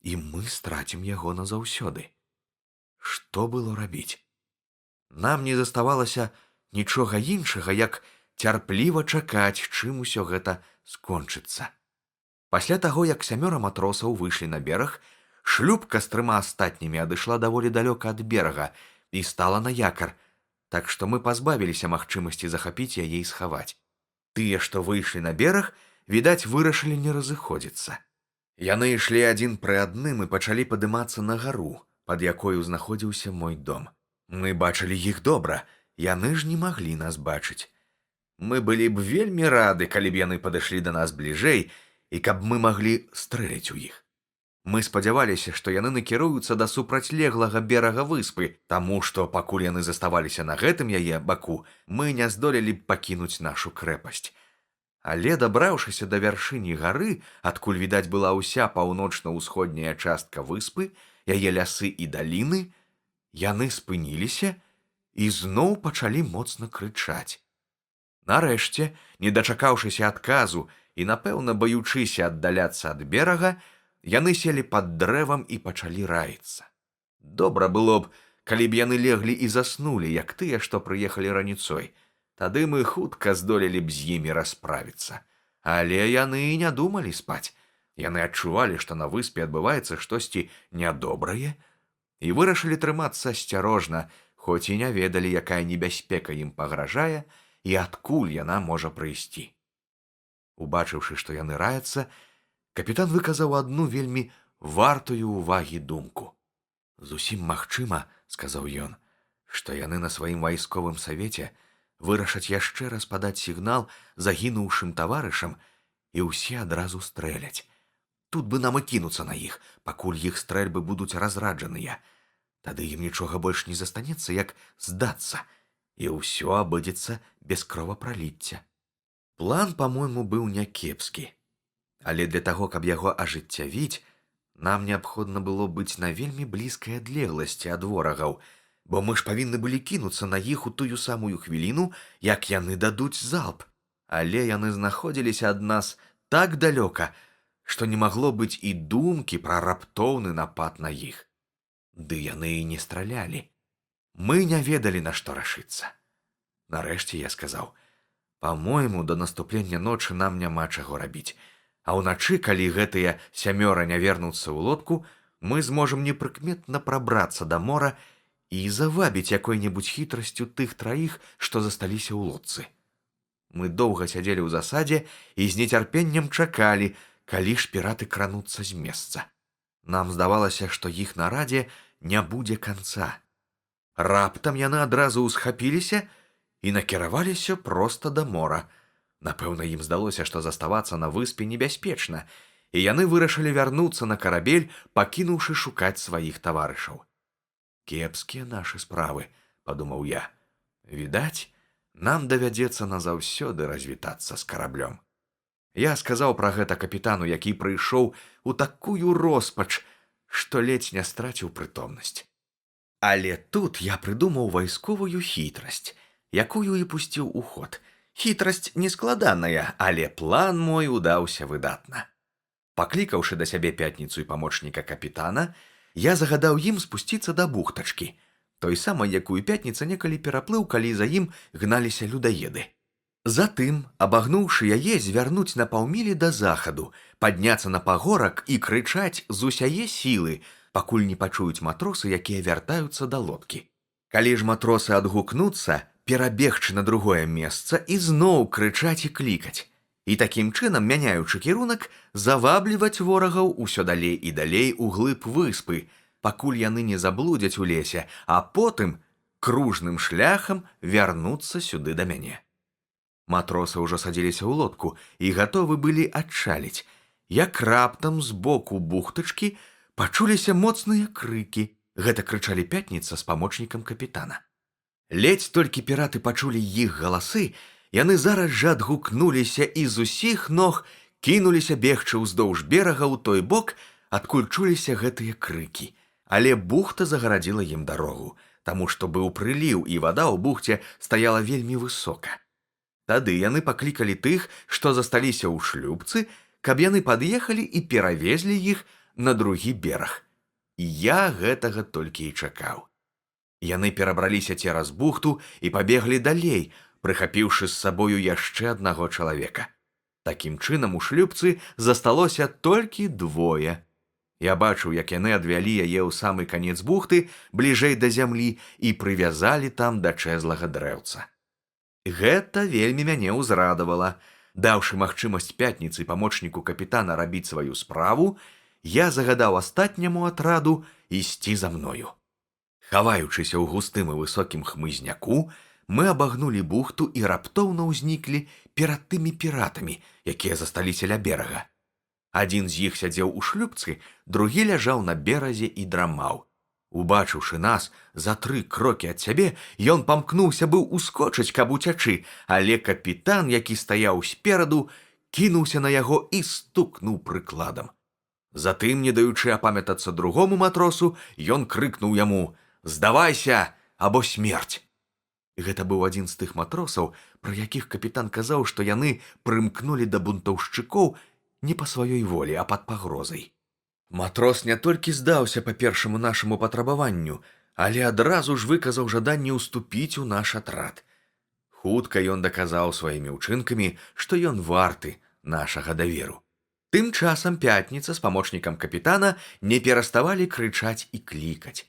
і мы страцім яго назаўсёды. Што было рабіць? Нам не заставалася нічога іншага, як цярпліва чакаць, чым усё гэта скончыцца. Пасля таго, як 7 матросаў выйшлі на бераг, шлюпка з 3 астатнімі адышла даволі далёка ад берага і стала на якар, так што мы пазбавіліся магчымасці захапіць яе і схаваць. Тыя, што выйшлі на бераг, відаць, вырашылі не разыходзіцца. Яны ішлі адзін пры адным і пачалі падымацца на гару, пад якою знаходзіўся мой дом. Мы бачылі іх добра, яны ж не маглі нас бачыць. Мы былі б вельмі рады, калі б яны падышлі да нас бліжэй, і каб мы маглі стрэліць у іх. Мы спадзяваліся, што яны накіруюцца да супрацьлеглага берага выспы, таму што, пакуль яны заставаліся на гэтым яе баку, мы не здолелі б пакінуць нашу крэпасць. Але, дабраўшыся да вяршыні гары, адкуль, відаць, была ўся паўночна-ўсходняя частка выспы, яе лясы і даліны, яны спыніліся і зноў пачалі моцна крычаць. Нарэшце, не дачакаўшыся адказу і, напэўна, баючыся аддаляцца ад берага, яны селі пад дрэвам і пачалі раіцца. Добра было б, калі б яны леглі і заснулі, як тыя, што прыехалі раніцой. Тады мы хутка здолелі б з імі расправіцца. Але яны і не думалі спаць. Яны адчувалі, што на выспе адбываецца штосьці нядобрае, і вырашылі трымацца асцярожна, хоць і не ведалі, якая небяспека ім пагражае і адкуль яна можа прыйсці. Убачыўшы, што яны раяцца, капітан выказаў адну вельмі вартую ўвагі думку. «Зусім магчыма, — сказаў ён, — што яны на сваім вайсковым савеце вырашаць яшчэ раз падаць сігнал загінуўшым таварышам, і ўсе адразу стрэляць. Тут бы нам і кінуцца на іх, пакуль іх стрэльбы будуць разраджаныя. Тады ім нічога больш не застанецца, як здацца, і ўсё абыдзецца без кровапраліцця». План, по-мойму, быў някепскі. Але для таго, каб яго ажыццявіць, нам неабходна было быць на вельмі блізкай адлегласці ад ворагаў, бо мы ж павінны былі кінуцца на іх у тую самую хвіліну, як яны дадуць залп. Але яны знаходзіліся ад нас так далёка, што не магло быць і думкі пра раптоўны напад на іх. Ды яны і не стралялі. Мы не ведалі, на што рашыцца. Нарэшце я сказаў: «Па-мойму, да наступлення ночы нам няма чаго рабіць. А ўначы, калі гэтыя 7 не вернуцца ў лодку, мы зможам непрыкметна прабрацца да мора і завабіць якой-небудзь хітрасцю тых 3, што засталіся ў лодцы». Мы доўга сядзелі ў засадзе і з нецярпеннем чакалі, калі ж піраты крануцца з месца. Нам здавалася, што іх нарадзе не будзе канца. Раптам яны адразу ўсхапіліся і накіраваліся проста да мора. Напэўна, ім здалося, што заставацца на выспе небяспечна, і яны вырашылі вярнуцца на карабель, пакінуўшы шукаць сваіх таварышаў. «Кепскія нашы справы», — падумаў я. «Відаць, нам давядзецца назаўсёды развітацца з караблём». Я сказаў пра гэта капітану, які прыйшоў у такую роспач, што ледзь не страціў прытомнасць. Але тут я прыдумаў вайсковую хітрасць, якую і пусціў у ход. Хітрасць нескладаная, але план мой удаўся выдатна. Паклікаўшы да сябе Пятніцу і памочніка капітана, я загадаў ім спусціцца да бухтачкі, той самай, якую Пятніца некалі пераплыў, калі за ім гналіся людаеды. Затым, абагнуўшы яе, звярнуць на паўмілі да захаду, падняцца на пагорак і крычаць з усяе сілы, пакуль не пачуюць матросы, якія вяртаюцца да лодкі. Калі ж матросы адгукнуцца, перабегчы на другое месца і зноў крычаць і клікаць. І такім чынам, мяняючы кірунак, завабліваць ворагаў усё далей і далей у глыб выспы, пакуль яны не заблудзяць у лесе, а потым кружным шляхам вярнуцца сюды да мяне. Матросы ўжо садзіліся ў лодку і гатовы былі адчаліць, як раптам збоку бухтачкі пачуліся моцныя крыкі. Гэта крычалі Пятніца з памочнікам капітана. Ледзь толькі піраты пачулі іх галасы, яны зараз жа адгукнуліся і з усіх ног кінуліся бегчы ўздоўж берага ў той бок, адкуль чуліся гэтыя крыкі. Але бухта загарадзіла ім дарогу, таму што быў прыліў, і вада ў бухце стаяла вельмі высока. Тады яны паклікалі тых, што засталіся ў шлюбцы, каб яны пад'ехалі і перавезлі іх на другі бераг. Я гэтага толькі і чакаў. Яны перабраліся цераз бухту і пабеглі далей, прыхапіўшы з сабою яшчэ аднаго чалавека. Такім чынам у шлюбцы засталося толькі 2. Я бачыў, як яны адвялі яе ў самы канец бухты, бліжэй да зямлі, і прывязалі там да чэзлага дрэўца. Гэта вельмі мяне ўзрадавала. Даўшы магчымасць Пятніцы памочніку капітана рабіць сваю справу, я загадаў астатняму атраду ісці за мною. Хаваючыся ў густым і высокім хмызняку, мы абагнулі бухту і раптоўна ўзніклі перад тымі піратамі, якія засталіся ля берага. Адзін з іх сядзеў у шлюбцы, другі ляжаў на беразе і драмаў. Убачыўшы нас за 3 крокі ад сябе, ён памкнуўся быў ускочыць, каб уцячы, але капітан, які стаяў спераду, кінуўся на яго і стукнуў прыкладам. Затым, не даючы апамятацца другому матросу, ён крыкнуў яму: «Здавайся, або смерць!» Гэта быў адзін з тых матросаў, пра якіх капітан казаў, што яны прымкнулі да бунтаўшчыкоў не па сваёй волі, а пад пагрозай. Матрос не толькі здаўся па першаму нашаму патрабаванню, але адразу ж выказаў жаданне ўступіць у наш атрад. Хутка ён даказаў сваімі ўчынкамі, што ён варты нашага даверу. Тым часам Пятніца з памочнікам капітана не пераставалі крычаць і клікаць.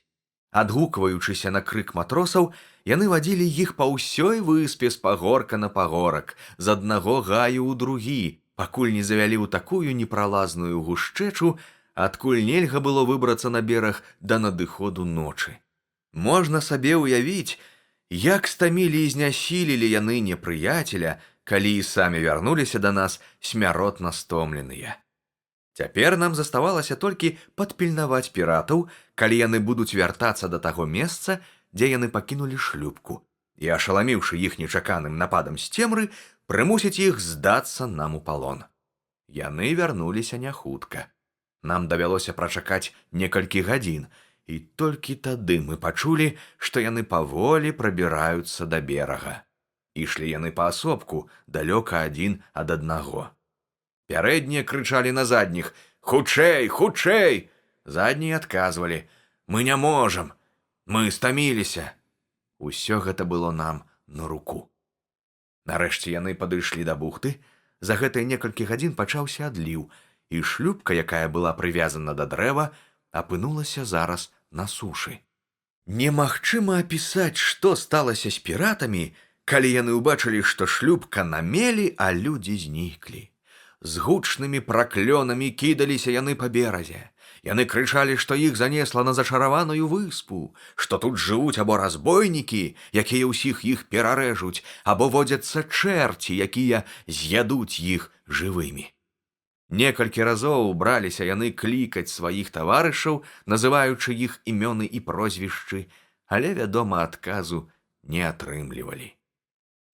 Адгукваючыся на крык матросаў, яны вадзілі іх па ўсёй выспе з пагорка на пагорак, з аднаго гаю ў другі, пакуль не завялі ў такую непралазную гушчэчу, адкуль нельга было выбрацца на бераг да надыходу ночы. Можна сабе ўявіць, як стамілі і знясілілі яны непрыяцеля, калі і самі вярнуліся да нас смяротна стомленыя. Цяпер нам заставалася толькі падпільнаваць піратаў, калі яны будуць вяртацца да таго месца, дзе яны пакінулі шлюбку, і, ашаламіўшы іх нечаканым нападам з цемры, прымусіць іх здацца нам у палон. Яны вярнуліся не хутка. Нам давялося прачакаць некалькі гадзін, і толькі тады мы пачулі, што яны паволі прабіраюцца да берага. Ішлі яны паасобку, далёка адзін ад аднаго. Пярэднія крычалі на задніх: «Хутчэй, хутчэй!» Заднія адказвалі: «Мы не можам, мы стаміліся». Усё гэта было нам на руку. Нарэшце яны падышлі да бухты. За гэтыя некалькі гадзін пачаўся адліў, і шлюпка, якая была прывязана да дрэва, апынулася зараз на сушы. Немагчыма апісаць, што сталася з піратамі, калі яны ўбачылі, што шлюпка на мелі, а людзі зніклі. З гучнымі праклёнамі кідаліся яны па беразе. Яны крычалі, што іх занесла на зачараваную выспу, што тут жывуць або разбойнікі, якія ўсіх іх перарэжуць, або водзяцца чэрці, якія з'ядуць іх жывымі. Некалькі разоў браліся яны клікаць сваіх таварышаў, называючы іх імёны і прозвішчы, але, вядома, адказу не атрымлівалі.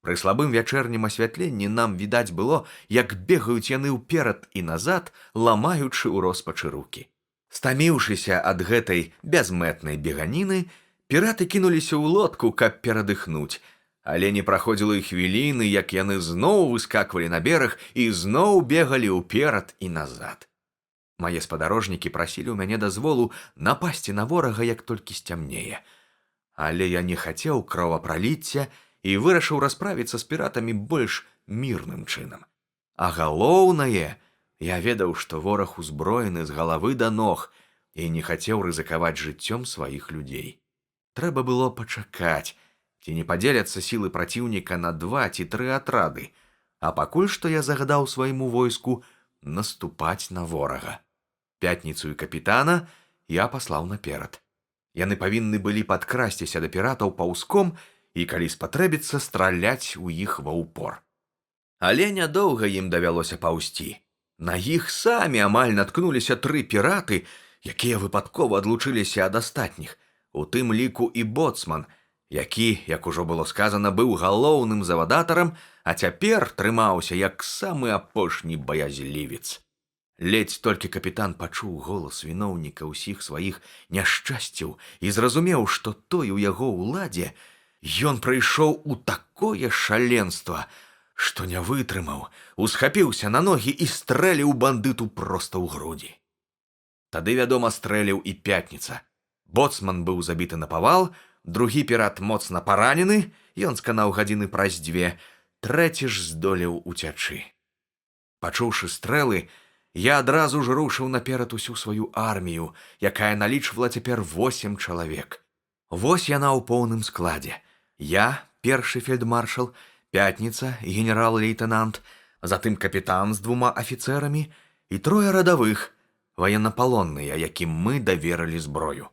Пры слабым вячэрнім асвятленні нам відаць было, як бегаюць яны ўперад і назад, ламаючы ў роспачы рукі. Стаміўшыся ад гэтай бязмэтнай беганіны, піраты кінуліся ў лодку, каб перадыхнуць, але не праходзіла і хвіліны, як яны зноў выскаквалі на бераг і зноў бегалі ўперад і назад. Мае спадарожнікі прасілі ў мяне дазволу напасці на ворага, як толькі сцямнее. Але я не хацеў кровапраліцця і вырашыў расправіцца з піратамі больш мірным чынам. А галоўнае, я ведаў, што вораг узброены з галавы да ног і не хацеў рызыкаваць жыццём сваіх людзей. Трэба было пачакаць, ці не падзеляцца сілы праціўніка на 2 ці 3 атрады, а пакуль што я загадаў свайму войску наступаць на ворага. Пятніцу і капітана я паслаў наперад. Яны павінны былі падкрасціся да піратаў паўзком і, калі спатрэбіцца, страляць у іх ва ўпор. Але нядоўга ім давялося паўзці. На іх самі амаль наткнуліся 3 піраты, якія выпадкова адлучыліся ад астатніх, у тым ліку і боцман, які, як ужо было сказана, быў галоўным завадатарам, а цяпер трымаўся як самы апошні баязлівец. Ледзь толькі капітан пачуў голас віноўніка ўсіх сваіх няшчасцяў і зразумеў, што той у яго ўладзе, ён прыйшоў у такое шаленства, што не вытрымаў, усхапіўся на ногі і стрэліў бандыту проста ў грудзі. Тады, вядома, стрэліў і Пятніца. Боцман быў забіты напавал, другі пірат моцна паранены, ён сканаў гадзіны праз 2, трэці ж здолеў уцячы. Пачуўшы стрэлы, я адразу ж рушыў наперад усю сваю армію, якая налічвала цяпер 8 чалавек. Вось яна ў поўным складзе. Я, першы фельдмаршал, Пятніца, генерал-лейтенант, затым капітан з 2 афіцэрамі і 3 радавых, ваеннапалонныя, якім мы даверылі зброю.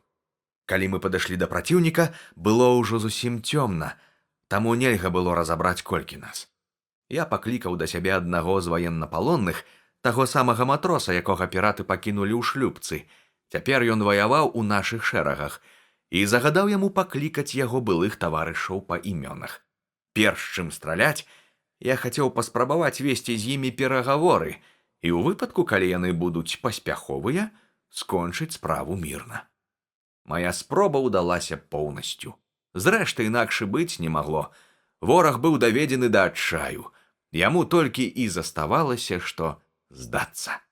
Калі мы падышлі да праціўніка, было ўжо зусім цёмна, таму нельга было разабраць, колькі нас. Я паклікаў да сябе аднаго з ваеннапалонных, таго самага матроса, якога піраты пакінулі ў шлюпцы. Цяпер ён ваяваў у нашых шэрагах, і загадаў яму паклікаць яго былых таварышаў па імёнах. Перш чым страляць, я хацеў паспрабаваць весці з імі перагаворы і ў выпадку, калі яны будуць паспяховыя, скончыць справу мірна. Мая спроба ўдалася поўнасцю. Зрэшты, інакш і быць не магло. Вораг быў даведзены да адчаю. Яму толькі і заставалася, што здацца.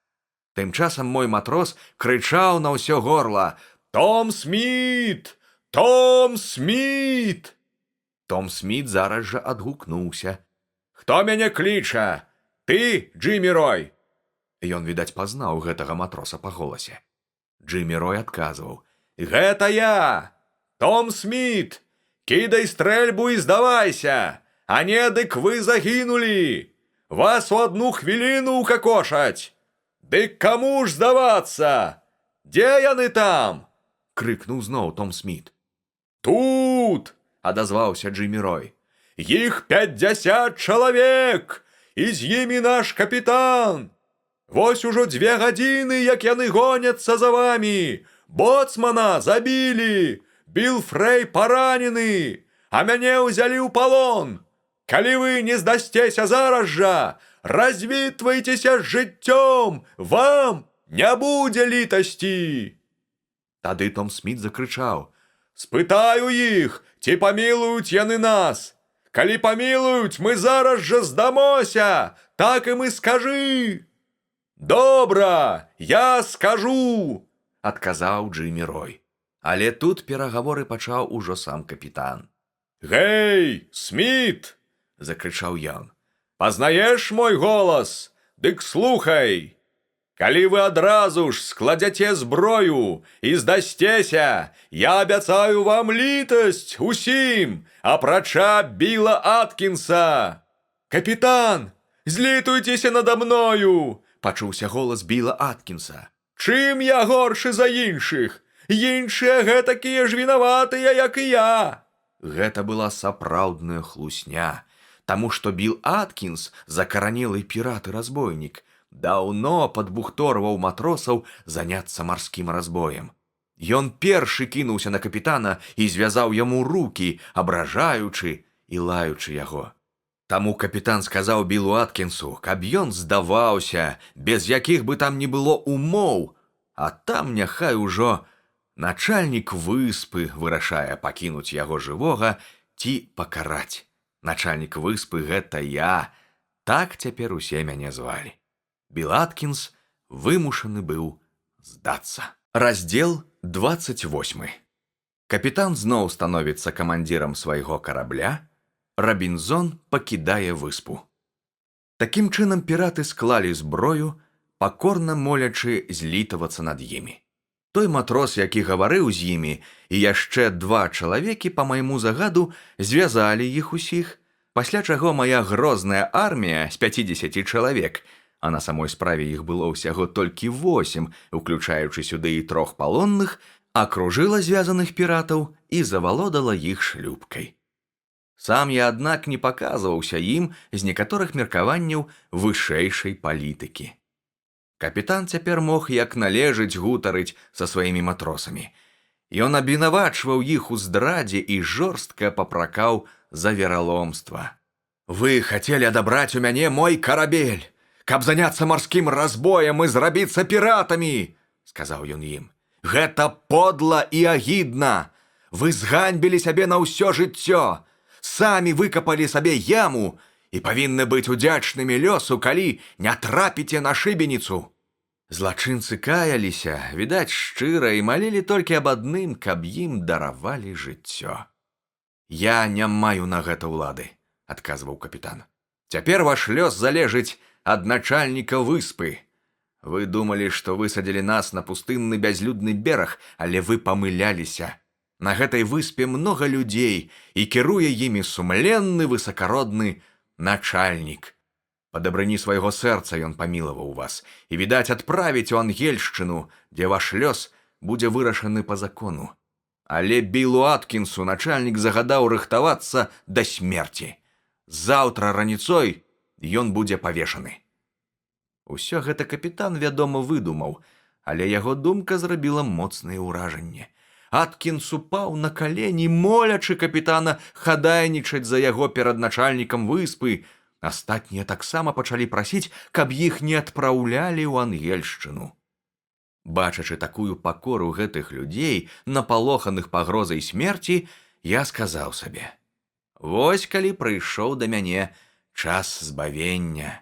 Тым часам мой матрос крычаў на ўсё горла: «Том Сміт! Том Сміт!» Том Сміт зараз жа адгукнуўся: «Хто мяне кліча? Ты, Джиммі Рой?» Ён, відаць, пазнаў гэтага матроса па голасе. Джиммі Рой адказваў: «Гэта я! Том Сміт! Кідай стрэльбу і здавайся! А не, дык вы загінулі! Вас у 1 хвіліну укакошаць! Дык каму ж здавацца? Дзе яны там?» — крыкнуў зноў Том Сміт. «Тут!» — адазваўся Джиммі Рой. «Іх 50 чалавек! І з імі наш капітан! Вось ужо 2 гадзіны, як яны гоняцца за вамі! Боцмана забілі! Біл Фрэй паранены! А мяне ўзялі ў палон! Калі вы не здасцеся зараз жа, развітвайцеся з жыццём, вам не будзе літасці. Тады Том Сміт закрычаў: «Спытаю іх, ці памілуюць яны нас. Калі памілуюць, мы зараз жа здамося, так ім і скажы». «Добра, я скажу», – адказаў Джиммі Рой. Але тут перагаворы пачаў ужо сам капітан. «Гэй, Сміт!» – закрычаў ён. «Пазнаеш мой голас? Дык слухай! Калі вы адразу ж складзяце зброю і здасцеся, я абяцаю вам літасць усім, апрача Біла Аткінса!» «Капітан, злітуйцеся надо мною!» – пачуўся голас Біла Аткінса. «Чым я горшы за іншых? Іншыя гэтакія ж вінаватыя, як і я!» Гэта была сапраўдная хлусня, таму што Біл Аткінс, закаранелы пірат і разбойнік, даўно падбухторваў матросаў заняцца марскім разбоем. Ён першы кінуўся на капітана і звязаў яму рукі, абражаючы і лаючы яго. Таму капітан сказаў Білу Аткінсу, каб ён здаваўся, без якіх бы там ні было умоў, а там няхай ужо начальнік выспы вырашае пакінуць яго жывога ці пакараць. Начальнік выспы – гэта я, так цяпер усе мяне звалі. Біл Аткінс вымушаны быў здацца. Раздзел 28. Капітан зноў становіцца камандзірам свайго карабля, Рабінзон пакідае выспу. Такім чынам піраты склалі зброю, пакорна молячы злітавацца над імі. Той матрос, які гаварыў з імі, і яшчэ 2 чалавекі, па майму загаду, звязалі іх усіх, пасля чаго мая грозная армія з 50 чалавек, а на самой справе іх было ўсяго толькі 8, уключаючы сюды і 3 палонных, акружыла звязаных піратаў і завалодала іх шлюпкай. Сам я, аднак, не паказваўся ім з некаторых меркаванняў вышэйшай палітыкі. Капітан цяпер мог як належыць гутарыць са сваімі матросамі. Ён абвінавачваў іх у здрадзе і жорстка папракаў за вераломства. «Вы хацелі адабраць у мяне мой карабель, каб заняцца марскім разбоем і зрабіцца піратамі!» – сказаў ён ім. «Гэта подла і агідна! Вы зганьбілі сябе на ўсё жыццё! Самі выкапалі сабе яму і павінны быць удзячнымі лёсу, калі не трапіце на шыбеніцу!» Злачынцы каяліся, відаць, шчыра, і малілі толькі аб адным, каб ім даравалі жыццё. «Я не маю на гэта ўлады», – адказваў капітан. «Цяпер ваш лёс залежыць ад начальніка выспы. Вы думалі, што высадзілі нас на пустынны бязлюдны бераг, але вы памыляліся. На гэтай выспе многа людзей, і кіруе імі сумленны высакародны начальнік. Па дабрыні свайго сэрца ён памілаваў вас і, відаць, адправіць у Ангельшчыну, дзе ваш лёс будзе вырашаны па закону. Але Білу Аткінсу начальнік загадаў рыхтавацца да смерці. Заўтра раніцой ён будзе павешаны». Усё гэта капітан, вядома, выдумаў, але яго думка зрабіла моцнае ўражанне. Аткінс упаў на калені, молячы капітана хадайнічаць за яго перад начальнікам выспы. Астатнія таксама пачалі прасіць, каб іх не адпраўлялі ў Ангельшчыну. Бачачы такую пакору гэтых людзей, напалоханых пагрозай смерці, я сказаў сабе: «Вось калі прыйшоў да мяне час збавення».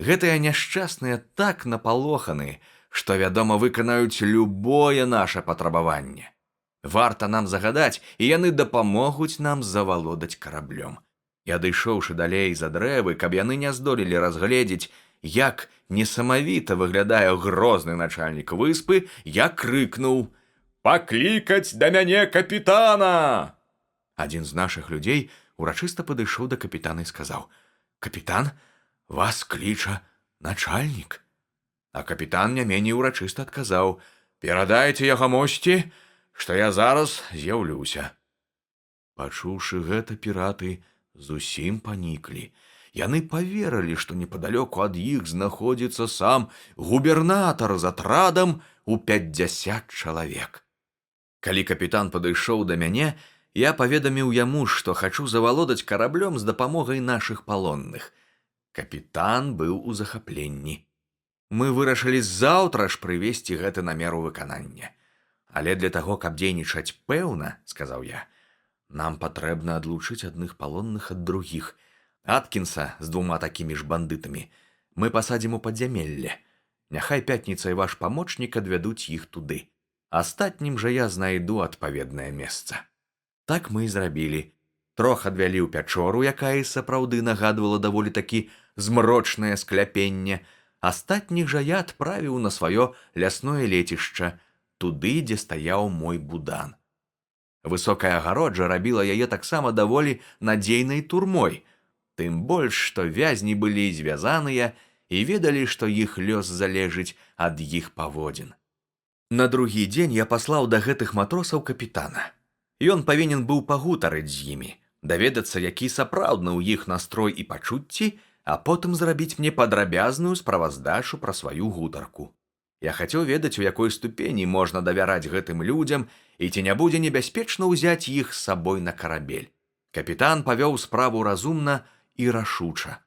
Гэтыя няшчасныя так напалоханы, што, вядома, выканаюць любое наша патрабаванне. Варта нам загадаць, і яны дапамогуць нам завалодаць караблём. І адышоўшы далей за дрэвы, каб яны не здолелі разгледзець, як несамавіта выглядае грозны начальнік выспы, я крыкнуў: «Паклікаць да мяне капітана!» Адзін з нашых людзей урачыста падышоў да капітана і сказаў: «Капітан, вас кліча начальнік». А капітан не меней урачыста адказаў: «Перадайце яго мосці, што я зараз з'яўлюся». Пачуўшы гэта, піраты зусім паніклі. Яны паверылі, што непадалёку ад іх знаходзіцца сам губернатар з атрадам у 50 чалавек. Калі капітан падышоў да мяне, Я паведаміў яму, што хачу завалодаць караблём з дапамогай нашых палонных. Капітан быў у захапленні. Мы вырашылі заўтра ж прывесці гэты намер у выкананне. Але для таго, каб дзейнічаць пэўна, сказаў я, нам патрэбна адлучыць адных палонных ад другіх. Аткінса з 2 такімі ж бандытамі мы пасадзім у падзямелле. Няхай Пятніца і ваш памочнік адвядуць іх туды. Астатнім жа я знайду адпаведнае месца. Так мы і зрабілі. 3 адвялі ў пячору, якая і сапраўды нагадвала даволі такі змрочнае скляпенне. Астатніх жа я адправіў на сваё лясное лецішча, туды, дзе стаяў мой будан. Высокая агароджа рабіла яе таксама даволі надзейнай турмой, тым больш, што вязні былі звязаныя і ведалі, што іх лёс залежыць ад іх паводзін. На другі дзень я паслаў да гэтых матросаў капітана. Ён павінен быў пагутарыць з імі, даведацца, які сапраўдны ў іх настрой і пачуцці, а потым зрабіць мне падрабязную справаздачу пра сваю гутарку. Я хацеў ведаць, у якой ступені можна давяраць гэтым людзям і ці не будзе небяспечна ўзяць іх з сабой на карабель. Капітан павёў справу разумна і рашуча.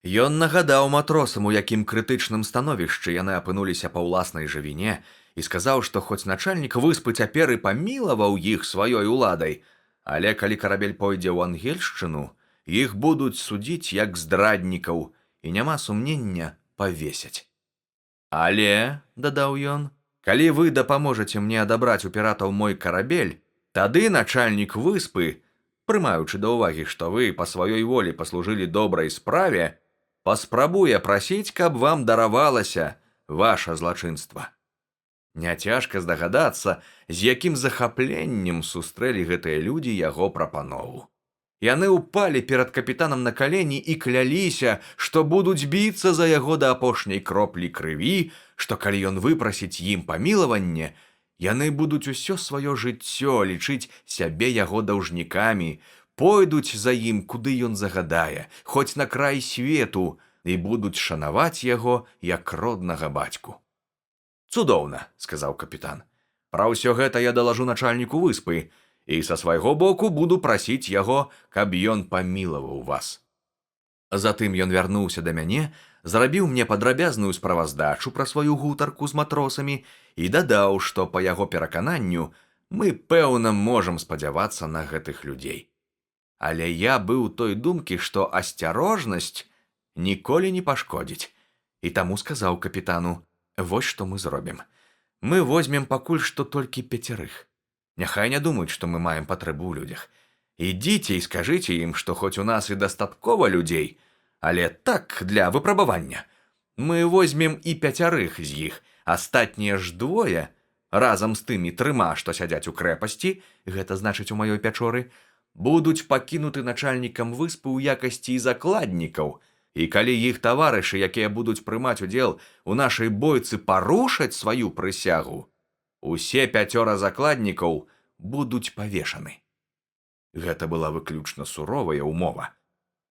Ён нагадаў матросам, у якім крытычным становішчы яны апынуліся па ўласнай жа віне, і сказаў, што хоць начальнік выспы цяпер і памілаваў іх сваёй уладай, але калі карабель пойдзе ў Ангельшчыну, іх будуць судзіць як здраднікаў і няма сумнення павесяць. Але, дадаў ён, калі вы дапаможаце мне адабраць у піратаў мой карабель, тады начальнік выспы, прымаючы да ўвагі, што вы па сваёй волі паслужылі добрай справе, паспрабуе прасіць, каб вам даравалася ваша злачынства. Няцяжка здагадацца, з якім захапленнем сустрэлі гэтыя людзі яго прапанову. Яны ўпалі перад капітанам на калені і кляліся, што будуць біцца за яго да апошняй кроплі крыві, што калі ён выпрасіць ім памілаванне, яны будуць усё сваё жыццё лічыць сябе яго даўжнікамі, пойдуць за ім, куды ён загадае, хоць на край свету, і будуць шанаваць яго як роднага бацьку. «Цудоўна», – сказаў капітан. «Пра ўсё гэта я далажу начальніку выспы, і са свайго боку буду прасіць яго, каб ён памілаваў вас». Затым ён вярнуўся да мяне, зрабіў мне падрабязную справаздачу пра сваю гутарку з матросамі і дадаў, што па яго перакананню мы, пэўна, можам спадзявацца на гэтых людзей. Але я быў той думкі, што асцярожнасць ніколі не пашкодзіць, і таму сказаў капітану: «Вось што мы зробім. Мы возьмем пакуль што толькі 5. Няхай не думаюць, што мы маем патрэбу ў людзях. Ідзіце і скажыце ім, што хоць у нас і дастаткова людзей, але так, для выпрабавання. Мы возьмем і 5 з іх, астатнія ж 2, разам з тымі 3, што сядзяць у крэпасці, гэта значыць у маёй пячоры, будуць пакінуты начальнікам выспы ў якасці закладнікаў, і калі іх таварышы, якія будуць прымаць удзел у нашай бойцы, парушаць сваю прысягу, усе 5 закладнікаў будуць павешаны». Гэта была выключна суровая ўмова.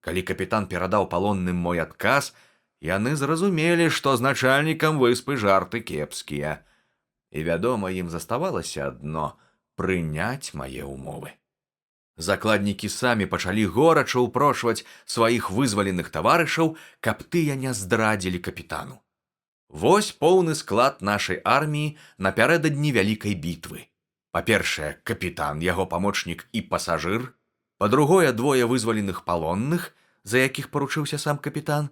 Калі капітан перадаў палонным мой адказ, яны зразумелі, што з начальнікам выспы жарты кепскія. І, вядома, ім заставалася адно – прыняць мае ўмовы. Закладнікі самі пачалі горача ўпрошваць сваіх вызваленых таварышаў, каб тыя не здрадзілі капітану. Вось поўны склад нашай арміі напярэдадні вялікай бітвы. Па-першае, капітан, яго памочнік і пасажыр. Па-другое, 2 вызваленых палонных, за якіх паручыўся сам капітан.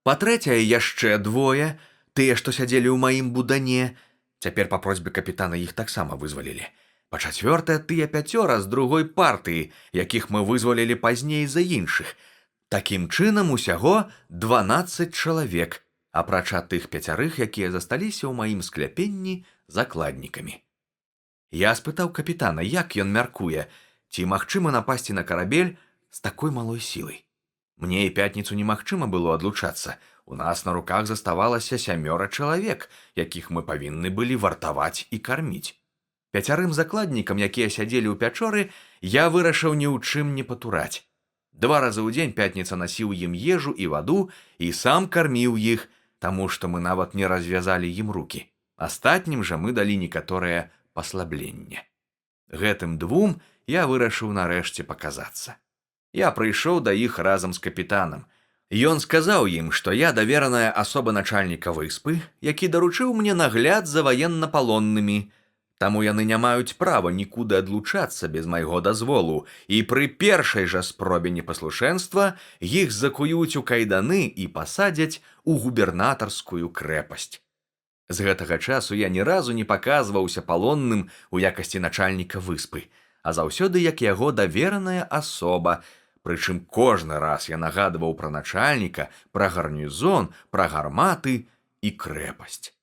Па-трэцяе, яшчэ 2, тыя, што сядзелі ў маім будане. Цяпер па просьбе капітана іх таксама вызвалілі. Па-чацвёртае, тыя 5 з другой партыі, якіх мы вызвалілі пазней за іншых. Такім чынам, усяго 12 чалавек, апрача тых 5, якія засталіся ў маім скляпенні закладнікамі. Я спытаў капітана, як ён мяркуе, ці магчыма напасці на карабель з такой малой сілай. Мне і Пятніцу немагчыма было адлучацца. У нас на руках заставалася 7 чалавек, якіх мы павінны былі вартаваць і карміць. 5 закладнікам, якія сядзелі ў пячоры, я вырашыў ні ў чым не патураць. 2 разы ў дзень Пятніца насіў ім ежу і ваду і сам карміў іх, таму што мы нават не развязалі ім рукі. Астатнім жа мы далі некаторае паслабленне. Гэтым двум я вырашыў нарэшце паказацца. Я прыйшоў да іх разам з капітанам. Ён сказаў ім, што я давераная асоба начальніка выспы, які даручыў мне нагляд за ваеннапалоннымі, таму яны не маюць права нікуды адлучацца без майго дазволу, і пры першай жа спробе непаслушэнства іх закуюць у кайданы і пасадзяць у губернатарскую крэпасць. З гэтага часу я ні разу не паказваўся палонным у якасці начальніка выспы, а заўсёды як яго давераная асоба, прычым кожны раз я нагадваў пра начальніка, пра гарнізон, пра гарматы і крэпасць.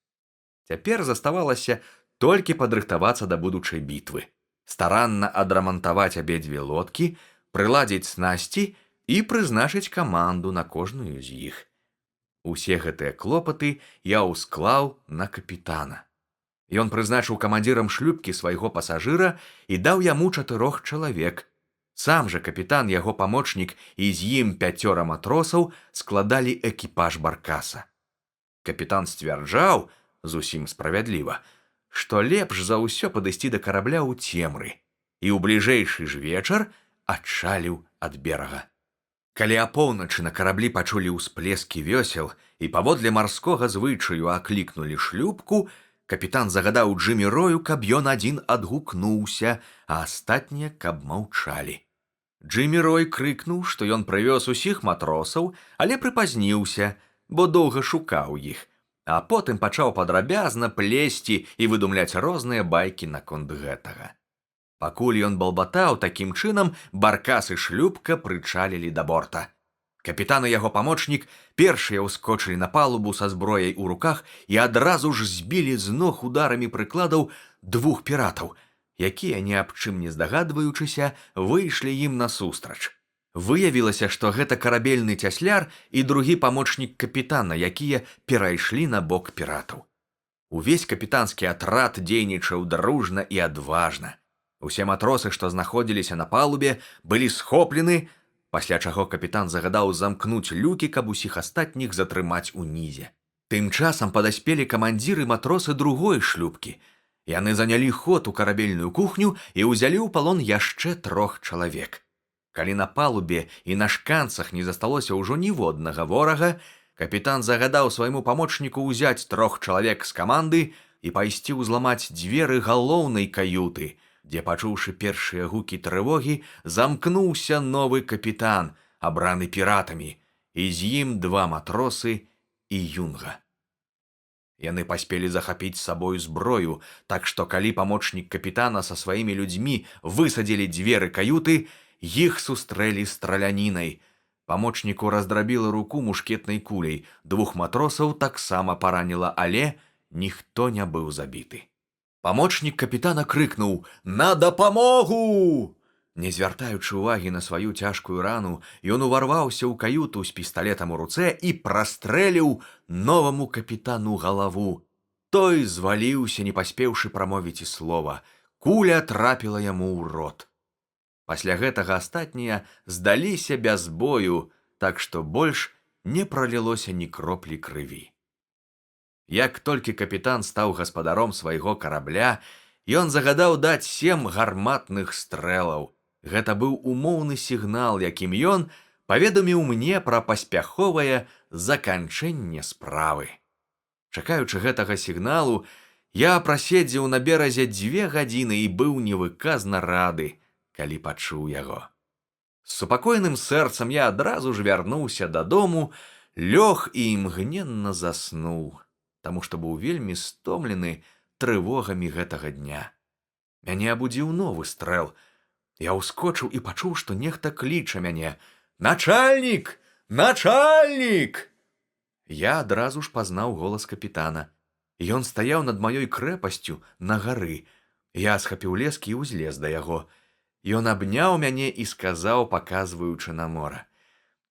Цяпер заставалася толькі падрыхтавацца да будучай бітвы, старанна адрамантаваць абедзве лодкі, прыладзіць снасці і прызначыць каманду на кожную з іх. Усе гэтыя клопаты я ўсклаў на капітана. Ён прызначыў камандзірам шлюпкі свайго пасажыра і даў яму 4 чалавек. Сам жа капітан, яго памочнік і з ім 5 матросаў складалі экіпаж баркаса. Капітан сцвярджаў, зусім справядліва, што лепш за ўсё падысці да карабля ў цемры, і ў бліжэйшы ж вечар адчаліў ад берага. Калі апоўначы на караблі пачулі ўсплескі вёсел і паводле марскога звычаю аклікнулі шлюпку, капітан загадаў Джиммі Рою, каб ён адзін адгукнуўся, а астатнія каб маўчалі. Джиммі Рой крыкнуў, што ён прывёз усіх матросаў, але прыпазніўся, бо доўга шукаў іх, а потым пачаў падрабязна плесці і выдумляць розныя байкі наконт гэтага. Пакуль ён балбатаў, такім чынам баркас і шлюпка прычалілі да борта. Капітан і яго памочнік першыя ўскочылі на палубу са зброяй у руках і адразу ж збілі з ног ударамі прыкладаў 2 піратаў, якія, ні аб чым не здагадваючыся, выйшлі ім насустрач. Выявілася, што гэта карабельны цясляр і другі памочнік капітана, якія перайшлі на бок піратаў. Увесь капітанскі атрад дзейнічаў дружна і адважна. Усе матросы, што знаходзіліся на палубе, былі схоплены, пасля чаго капітан загадаў замкнуць люкі, каб усіх астатніх затрымаць унізе. Тым часам падаспелі камандзіры матросы другой шлюпкі. Яны занялі ход у карабельную кухню і ўзялі ў палон яшчэ 3 чалавек. Калі на палубе і на шканцах не засталося ўжо ніводнага ворага, капітан загадаў свайму памочніку ўзяць 3 чалавек з каманды і пайсці ўзламаць дзверы галоўнай каюты, дзе, пачуўшы першыя гукі трывогі, замкнуўся новы капітан, абраны піратамі, і з ім 2 матросы і юнга. Яны паспелі захапіць з сабою зброю, так што калі памочнік капітана са сваімі людзьмі высадзілі дзверы каюты, іх сустрэлі стралянінай. Памочніку раздрабіла руку мушкетнай куляй, 2 матросаў таксама параніла, але ніхто не быў забіты. Памочнік капітана крыкнуў «На дапамогу!». Не звяртаючы ўвагі на сваю цяжкую рану, ён уварваўся ў каюту з пісталетам у руцэ і прастрэліў новаму капітану галаву. Той зваліўся, не паспеўшы прамовіць і слова. Куля трапіла яму ў рот. Пасля гэтага астатнія здаліся без бою, так што больш не пралілося ні кроплі крыві. Як толькі капітан стаў гаспадаром свайго карабля, ён загадаў даць 7 гарматных стрэлаў. Гэта быў умоўны сігнал, якім ён паведаміў мне пра паспяховае заканчэнне справы. Чакаючы гэтага сігналу, я праседзеў на беразе 2 гадзіны і быў невыказна рады, калі пачуў яго. З супакойным сэрцам я адразу ж вярнуўся дадому, лёг і імгненна заснуў, таму што быў вельмі стомлены трывогамі гэтага дня. Мяне абудзіў новы стрэл. Я ўскочыў і пачуў, што нехта кліча мяне «Начальнік! Начальнік!». Я адразу ж пазнаў голас капітана. Ён стаяў над маёй крэпасцю на гары. Я схапіў лескі і ўзлез да яго. Ён абняў мяне і сказаў, паказваючы на мора: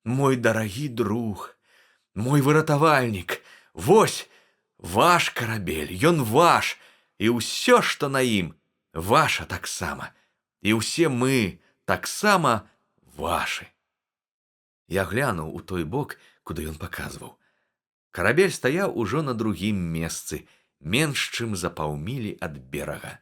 «Мой дарагі друг, мой выратавальнік, вось ваш карабель, ён ваш, і ўсё, што на ім, ваша таксама, і ўсе мы таксама вашы». Я глянуў у той бок, куды ён паказваў. Карабель стаяў ужо на другім месцы, менш чым за паўмілі ад берага.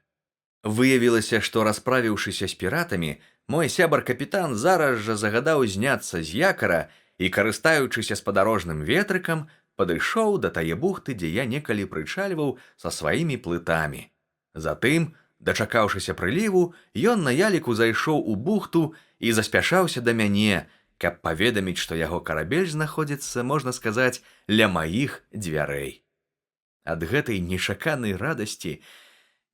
Выявілася, што, расправіўшыся з піратамі, мой сябар-капітан зараз жа загадаў зняцца з якара і, карыстаючыся спадарожным ветрыкам, падышоў да тае бухты, дзе я некалі прычальваў са сваімі плытамі. Затым, дачакаўшыся прыліву, ён на яліку зайшоў у бухту і заспяшаўся да мяне, каб паведаміць, што яго карабель знаходзіцца, можна сказаць, ля маіх дзвярэй. Ад гэтай нечаканай радасці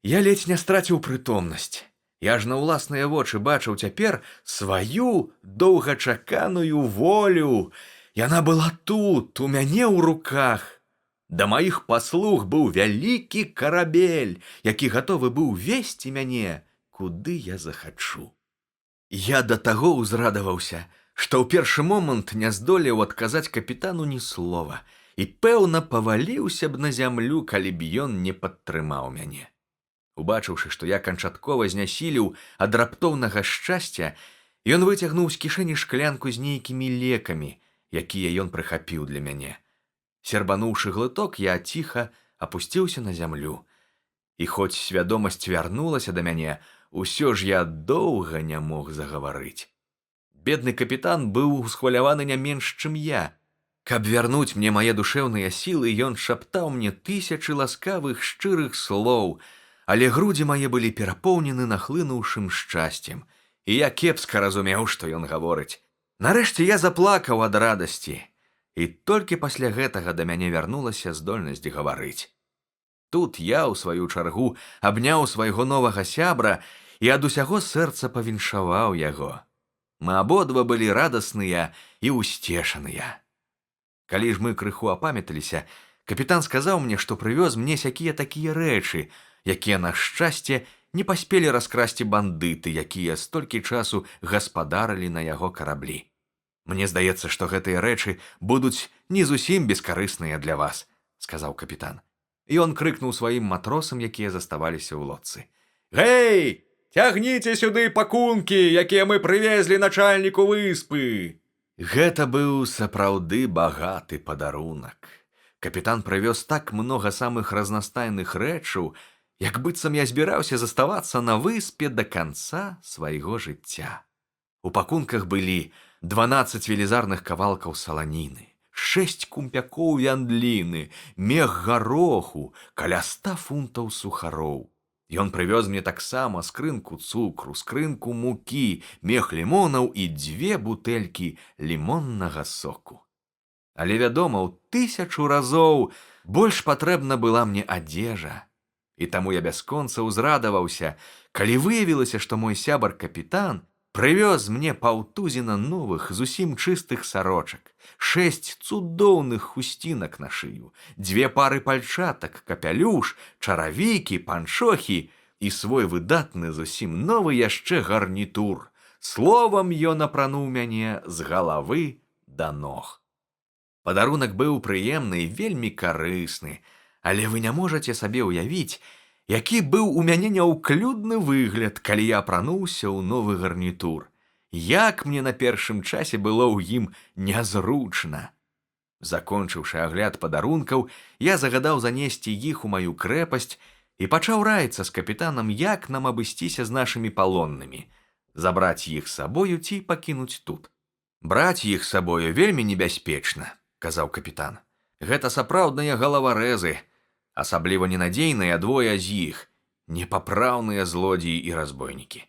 я ледзь не страціў прытомнасць. Я ж на ўласныя вочы бачыў цяпер сваю доўгачаканую волю. Яна была тут, у мяне ў руках. Да маіх паслуг быў вялікі карабель, які гатовы быў весці мяне, куды я захачу. Я да таго ўзрадаваўся, што ў першы момант не здолеў адказаць капітану ні слова і, пэўна, паваліўся б на зямлю, калі б ён не падтрымаў мяне. Убачыўшы, што я канчаткова знясіліў ад раптоўнага шчасця, ён выцягнуў з кішэні шклянку з нейкімі лекамі, якія ён прыхапіў для мяне. Сербануўшы глыток, я ціха апусціўся на зямлю. І хоць свядомасць вярнулася да мяне, усё ж я доўга не мог загаварыць. Бедны капітан быў усхваляваны не менш, чым я. Каб вярнуць мне мае душэўныя сілы, ён шаптаў мне тысячы ласкавых шчырых слоў, але грудзі мае былі перапоўнены нахлынуўшым шчасцем, і я кепска разумеў, што ён гаворыць. Нарэшце я заплакаў ад радасці, і толькі пасля гэтага да мяне вярнулася здольнасць гаварыць. Тут я, у сваю чаргу, абняў свайго новага сябра і ад усяго сэрца павіншаваў яго. Мы абодва былі радасныя і ўсцешаныя. Калі ж мы крыху апамяталіся, капітан сказаў мне, што прывёз мне сякія-такія рэчы, якія, на шчасце, не паспелі раскрасці бандыты, якія столькі часу гаспадарылі на яго караблі. Мне здаецца, што гэтыя рэчы будуць не зусім бескарысныя для вас, сказаў капітан. Ён крыкнуў сваім матросам, якія заставаліся ў лодцы. Гэй, цягніце сюды пакункі, якія мы прывезлі начальніку выспы. Гэта быў сапраўды багаты падарунак. Капітан прывёз так многа самых разнастайных рэчаў, як быццам я збіраўся заставацца на выспе да канца свайго жыцця. У пакунках былі 12 велізарных кавалкаў саланіны, 6 кумпякоў вяндліны, мех гароху, каля 100 фунтаў сухароў. Ён прывёз мне таксама скрынку цукру, скрынку мукі, мех лімонаў і 2 бутэлькі лімоннага соку. Але, вядома, у 1000 разоў больш патрэбна была мне адзежа. І таму я бясконца ўзрадаваўся, калі выявілася, што мой сябар-капітан прывёз мне паўтузіна новых, зусім чыстых сарочак, 6 цудоўных хусцінак на шыю, 2 пары пальчатак, капялюш, чаравікі, панчохі і свой выдатны зусім новы яшчэ гарнітур. Словам, ён апрануў мяне з галавы да ног. Падарунак быў прыемны і вельмі карысны, але вы не можаце сабе ўявіць, які быў у мяне няўклюдны выгляд, калі я апрануўся ў новы гарнітур. Як мне на першым часе было ў ім нязручна. Закончыўшы агляд падарункаў, я загадаў занесці іх у маю крэпасць і пачаў раіцца з капітанам, як нам абысціся з нашымі палоннымі, забраць іх з сабою ці пакінуць тут. Браць іх з сабою вельмі небяспечна, казаў капітан. Гэта сапраўдныя галаварэзы, асабліва ненадзейныя двое з іх, непапраўныя злодзеі і разбойнікі.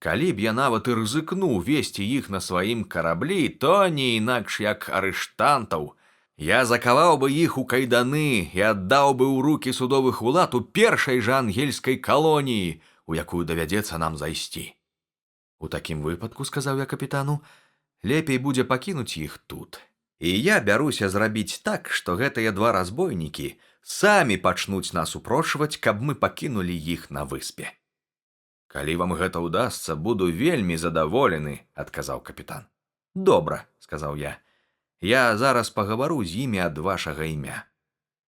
Калі б я нават і рызыкнуў весці іх на сваім караблі, то не інакш як арыштантаў. Я закаваў бы іх у кайданы і аддаў бы ў рукі судовых улад у першай жа ангельскай калоніі, у якую давядзецца нам зайсці. У такім выпадку, сказаў я капітану, лепей будзе пакінуць іх тут. І я бяруся зрабіць так, што гэтыя 2 разбойнікі самі пачнуць нас упрошваць, каб мы пакінулі іх на выспе. Калі вам гэта ўдасца, буду вельмі задаволены, адказаў капітан. Добра, сказаў я. Я зараз пагавару з імі ад вашага імя.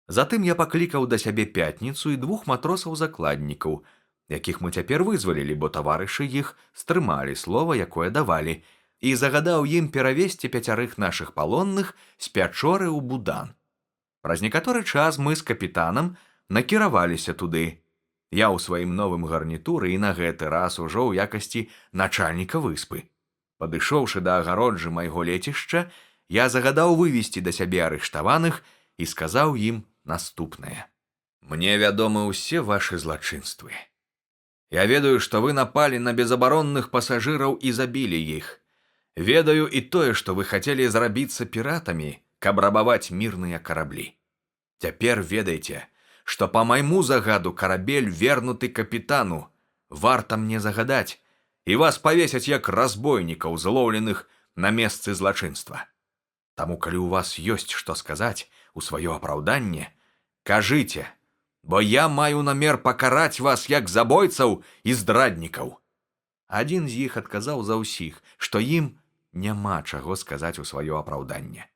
Затым я паклікаў да сябе Пятніцу і 2 матросаў-закладнікаў, якіх мы цяпер вызвалілі, бо таварышы іх стрымалі слова, якое давалі, і загадаў ім перавесці 5 нашых палонных з Пячоры ў Будан. Праз некаторы час мы з капітанам накіраваліся туды. Я ў сваім новым гарнітуры і на гэты раз ужо ў якасці начальніка выспы. Падышоўшы да агароджы майго лецішча, я загадаў вывесці да сябе арыштаваных і сказаў ім наступнае. Мне вядомы ўсе вашы злачынствы. Я ведаю, што вы напалі на безабаронных пасажыраў і забілі іх. Ведаю і тое, што вы хацелі зрабіцца піратамі, каб рабаваць мірныя караблі. Цяпер ведайце, што па майму загаду карабель вернуты капітану. Варта мне загадаць, і вас павесяць як разбойнікаў, злоўленых на месцы злачынства. Таму, калі ў вас ёсць што сказаць у сваё апраўданне, кажыце, бо я маю намер пакараць вас як забойцаў і здраднікаў. Адзін з іх адказаў за ўсіх, што ім няма чаго сказаць у сваё апраўданне.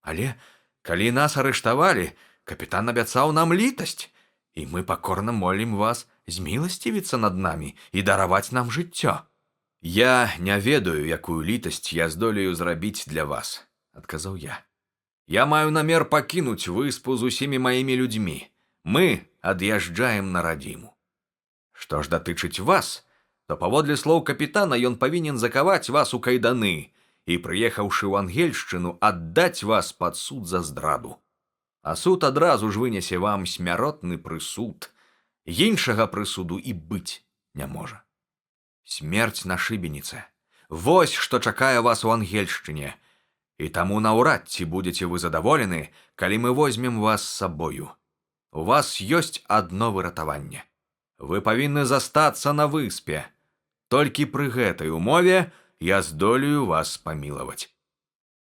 Але, калі нас арыштавалі, капітан абяцаў нам літасць, і мы пакорна молім вас зміласцівіцца над намі і дараваць нам жыццё. Я не ведаю, якую літасць я здолею зрабіць для вас, адказаў я. Я маю намер пакінуць выспу з усімі маімі людзьмі. Мы ад'язджаем на радзіму. Што ж датычыць вас, то паводле слоў капітана ён павінен закаваць вас у кайданы і, прыехаўшы ў Ангельшчыну, аддаць вас пад суд за здраду. А суд адразу ж вынесе вам смяротны прысуд. Іншага прысуду і быць не можа. Смерць на шыбеніцы. Вось што чакае вас у Ангельшчыне. І таму наўрад ці будзеце вы задаволены, калі мы возьмем вас з сабою. У вас ёсць адно выратаванне. Вы павінны застацца на выспе. Толькі пры гэтай умове я здолею вас памілаваць.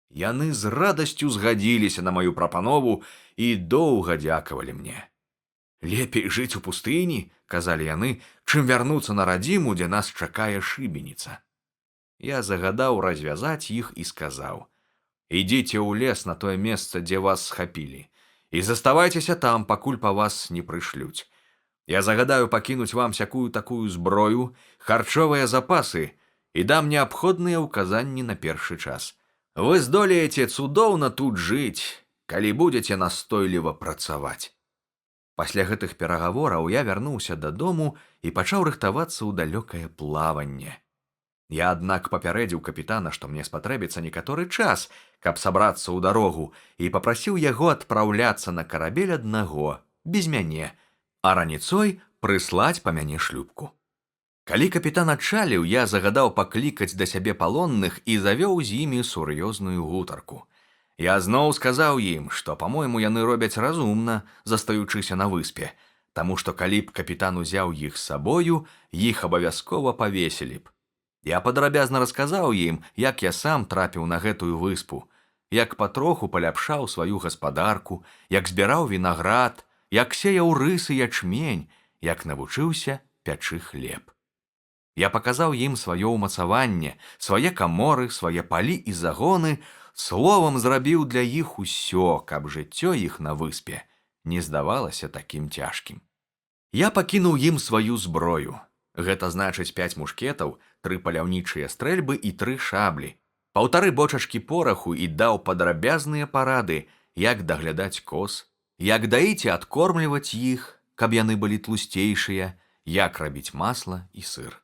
Яны з радасцю згадзіліся на маю прапанову і доўга дзякавалі мне. Лепей жыць у пустыні, казалі яны, чым вярнуцца на радзіму, дзе нас чакае шыбеніца. Я загадаў развязаць іх і сказаў: ідзіце ў лес на тое месца, дзе вас схапілі, і заставайцеся там, пакуль па вас не прышлюць. Я загадаю пакінуць вам сякую-такую зброю, харчовыя запасы і дам неабходныя ўказанні на першы час. Вы здолееце цудоўна тут жыць, калі будзеце настойліва працаваць. Пасля гэтых перагавораў я вярнуўся дадому і пачаў рыхтавацца ў далёкае плаванне. Я, аднак, папярэдзіў капітана, што мне спатрэбіцца некаторы час, каб сабрацца ў дарогу, і папрасіў яго адпраўляцца на карабель аднаго, без мяне, а раніцой прыслаць па мяне шлюпку. Калі капітан адчаліў, я загадаў паклікаць да сябе палонных і завёў з імі сур'ёзную гутарку. Я зноў сказаў ім, што, па-мойму, яны робяць разумна, застаючыся на выспе, таму што калі б капітан узяў іх з сабою, іх абавязкова павесілі б. Я падрабязна расказаў ім, як я сам трапіў на гэтую выспу, як патроху паляпшаў сваю гаспадарку, як збіраў вінаград, як сеяў рыс і ячмень, як навучыўся пячы хлеб. Я паказаў ім сваё ўмацаванне, свае каморы, свае палі і загоны, словам зрабіў для іх усё, каб жыццё іх на выспе не здавалася такім цяжкім. Я пакінуў ім сваю зброю. Гэта значыць 5 мушкетаў, 3 паляўнічыя стрэльбы і 3 шаблі, 1,5 бочачкі пораху і даў падрабязныя парады, як даглядаць коз, як даіць і адкормліваць іх, каб яны былі тлусцейшыя, як рабіць масла і сыр.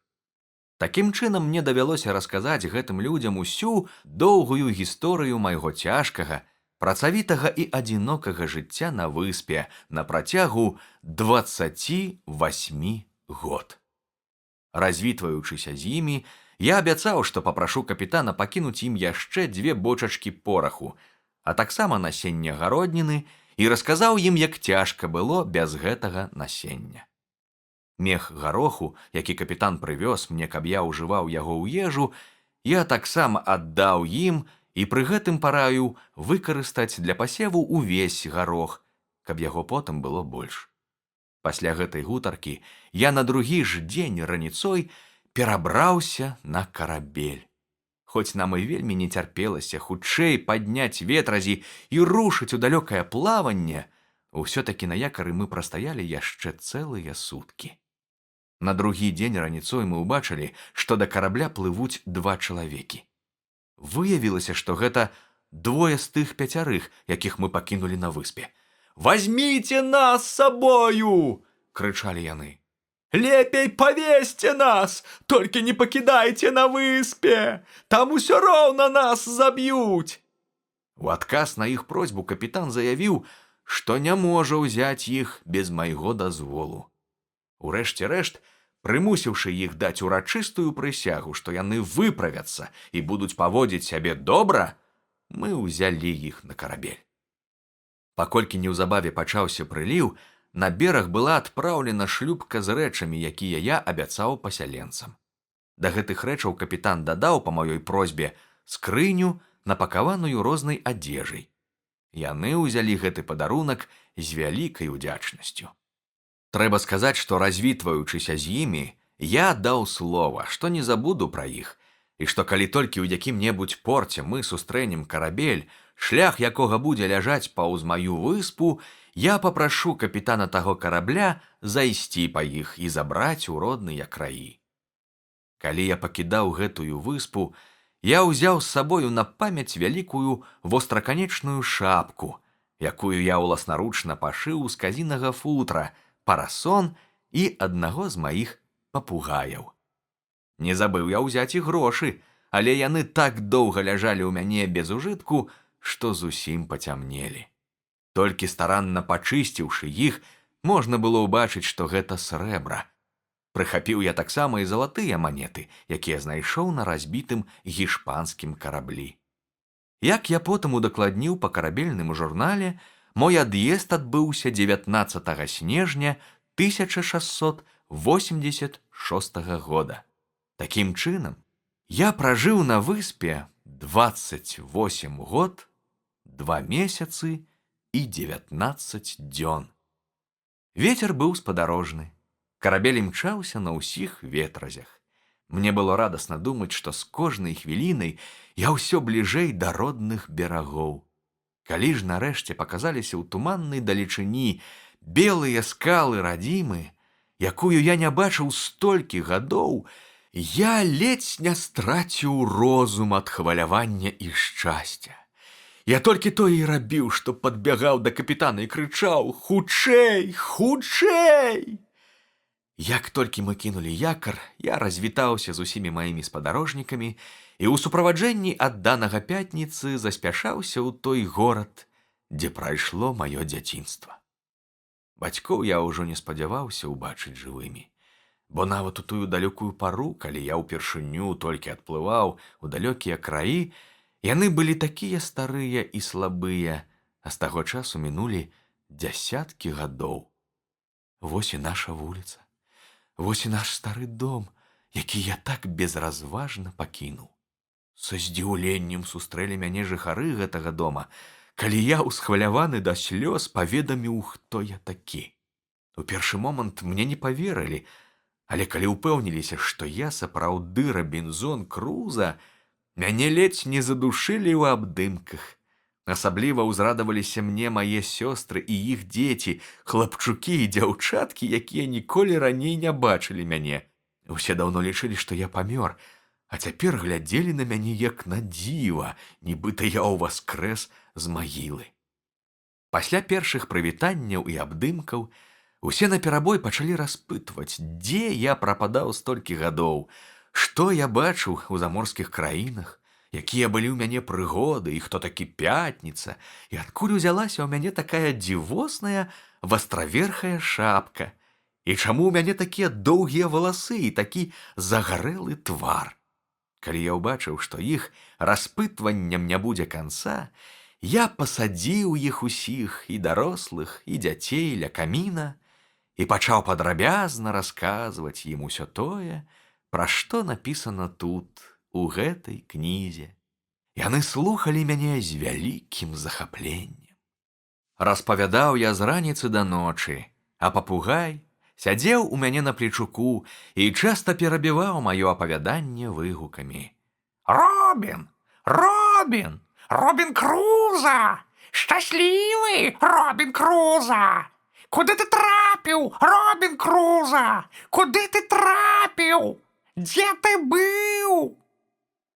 Такім чынам мне давялося расказаць гэтым людзям усю доўгую гісторыю майго цяжкага, працавітага і адзінокага жыцця на выспе на працягу 28 год. Развітваючыся з імі, я абяцаў, што папрашу капітана пакінуць ім яшчэ 2 бочачкі пораху, а таксама насення гародніны, і расказаў ім, як цяжка было без гэтага насення. Мех гароху, які капітан прывёз мне, каб я ўжываў яго ў ежу, я таксама аддаў ім і пры гэтым параіў выкарыстаць для пасеву ўвесь гарох, каб яго потым было больш. Пасля гэтай гутаркі я на другі ж дзень раніцой перабраўся на карабель. Хоць нам і вельмі не цярпелася хутчэй падняць ветразі і рушыць у далёкае плаванне, усё-такі на якары мы прастаялі яшчэ цэлыя суткі. На другі дзень раніцой мы ўбачылі, што да карабля плывуць 2 чалавекі. Выявілася, што гэта 2 з тых 5, якіх мы пакінулі на выспе. «Вазьміце нас з сабою!» – крычалі яны. Лепей повесьте нас, только не покидайте на выспе, там усё роўна нас заб'юць. У адказ на іх просьбу капітан заявіў, што не можа ўзяць іх без майго дазволу. Урэшце рэшт, прымусіўшы іх даць урачыстую прысягу, што яны выправяцца і будуць паводзіць сябе добра, мы ўзялі іх на карабель. Паколькі неўзабаве пачаўся прыліў, на бераг была адпраўлена шлюпка з рэчамі, якія я абяцаў пасяленцам. Да гэтых рэчаў капітан дадаў па маёй просьбе скрыню, напакаваную рознай адзежай. Яны ўзялі гэты падарунак з вялікай удзячнасцю. Трэба сказаць, што развітваючыся з імі, я даў слова, што не забуду пра іх, і што калі толькі ў якім-небудзь порце мы сустрэнем карабель, шлях якога будзе ляжаць паўз маю выспу, я папрашу капітана таго карабля зайсці па іх і забраць у родныя краі. Калі я пакідаў гэтую выспу, я ўзяў з сабою на памяць вялікую востраканечную шапку, якую я ўласнаручна пашыў з казінага футра, парасон і аднаго з маіх папугаяў. Не забыў я ўзяць і грошы, але яны так доўга ляжалі ў мяне без ужытку, што зусім пацямнелі. Толькі старанна пачысціўшы іх, можна было ўбачыць, што гэта срэбра. Прыхапіў я таксама і залатыя манеты, якія знайшоў на разбітым гішпанскім караблі. Як я потым удакладніў па карабельным журнале, мой ад'езд адбыўся 19 снежня 1686 года. Такім чынам, я пражыў на выспе 28 год, 2 месяцы і 19 дзён. Вецер быў спадарожны. Карабель імчаўся на ўсіх ветразях. Мне было радасна думаць, што з кожнай хвілінай я ўсё бліжэй да родных берагоў. Калі ж нарэшце паказаліся ў туманнай далечыні белыя скалы радзімы, якую я не бачыў столькі гадоў, я ледзь не страціў розум ад хвалявання і шчасця. Я толькі тое і рабіў, што падбягаў да капітана і крычаў: «Хутчэй, хутчэй!» Як толькі мы кінулі якар, я развітаўся з усімі маімі спадарожнікамі і ў суправаджэнні адданага пятніцы заспяшаўся ў той горад, дзе прайшло маё дзяцінства. Бацькоў я ўжо не спадзяваўся ўбачыць жывымі, бо нават у тую далёкую пару, калі я ўпершыню толькі адплываў у далёкія краі, яны былі такія старыя і слабыя, а з таго часу мінулі дзясяткі гадоў. Вось і наша вуліца, вось і наш стары дом, які я так безразважна пакінуў. Са здзіўленнем сустрэлі мяне жыхары гэтага дома, калі я, усхваляваны да слёз, паведаміў, хто я такі. У першы момант мне не паверылі, але калі ўпэўніліся, што я сапраўды Робінзон Круза, мяне ледзь не задушылі ў абдымках. Асабліва ўзрадаваліся мне мае сёстры і іх дзеці, хлапчукі і дзяўчаткі, якія ніколі раней не бачылі мяне. Усе даўно лічылі, што я памёр, а цяпер глядзелі на мяне як на дзіва, нібыта я ўваскрэс з магілы. Пасля першых прывітанняў і абдымкаў усе наперабой пачалі распытваць, дзе я прападаў столькі гадоў, што я бачыў у заморскіх краінах, якія былі ў мяне прыгоды, і хто такі Пятніца, і адкуль узялася ў мяне такая дзівосная вастраверхая шапка, і чаму ў мяне такія доўгія валасы і такі загарэлы твар. Калі я ўбачыў, што іх распытванням не будзе канца, я пасадзіў іх усіх, і дарослых, і дзяцей, ля каміна, і пачаў падрабязна расказваць ім усё тое, пра што напісана тут, у гэтай кнізе. Яны слухалі мяне з вялікім захапленнем. Распавядаў я з раніцы да ночы, а папугай сядзеў у мяне на плечуку і часта перабіваў маё апавяданне выгукамі. «Робін! Робін! Робін Круза! Шчаслівы Робін Круза! Куды ты трапіў, Робін Круза? Куды ты трапіў? Дзе ты быў?»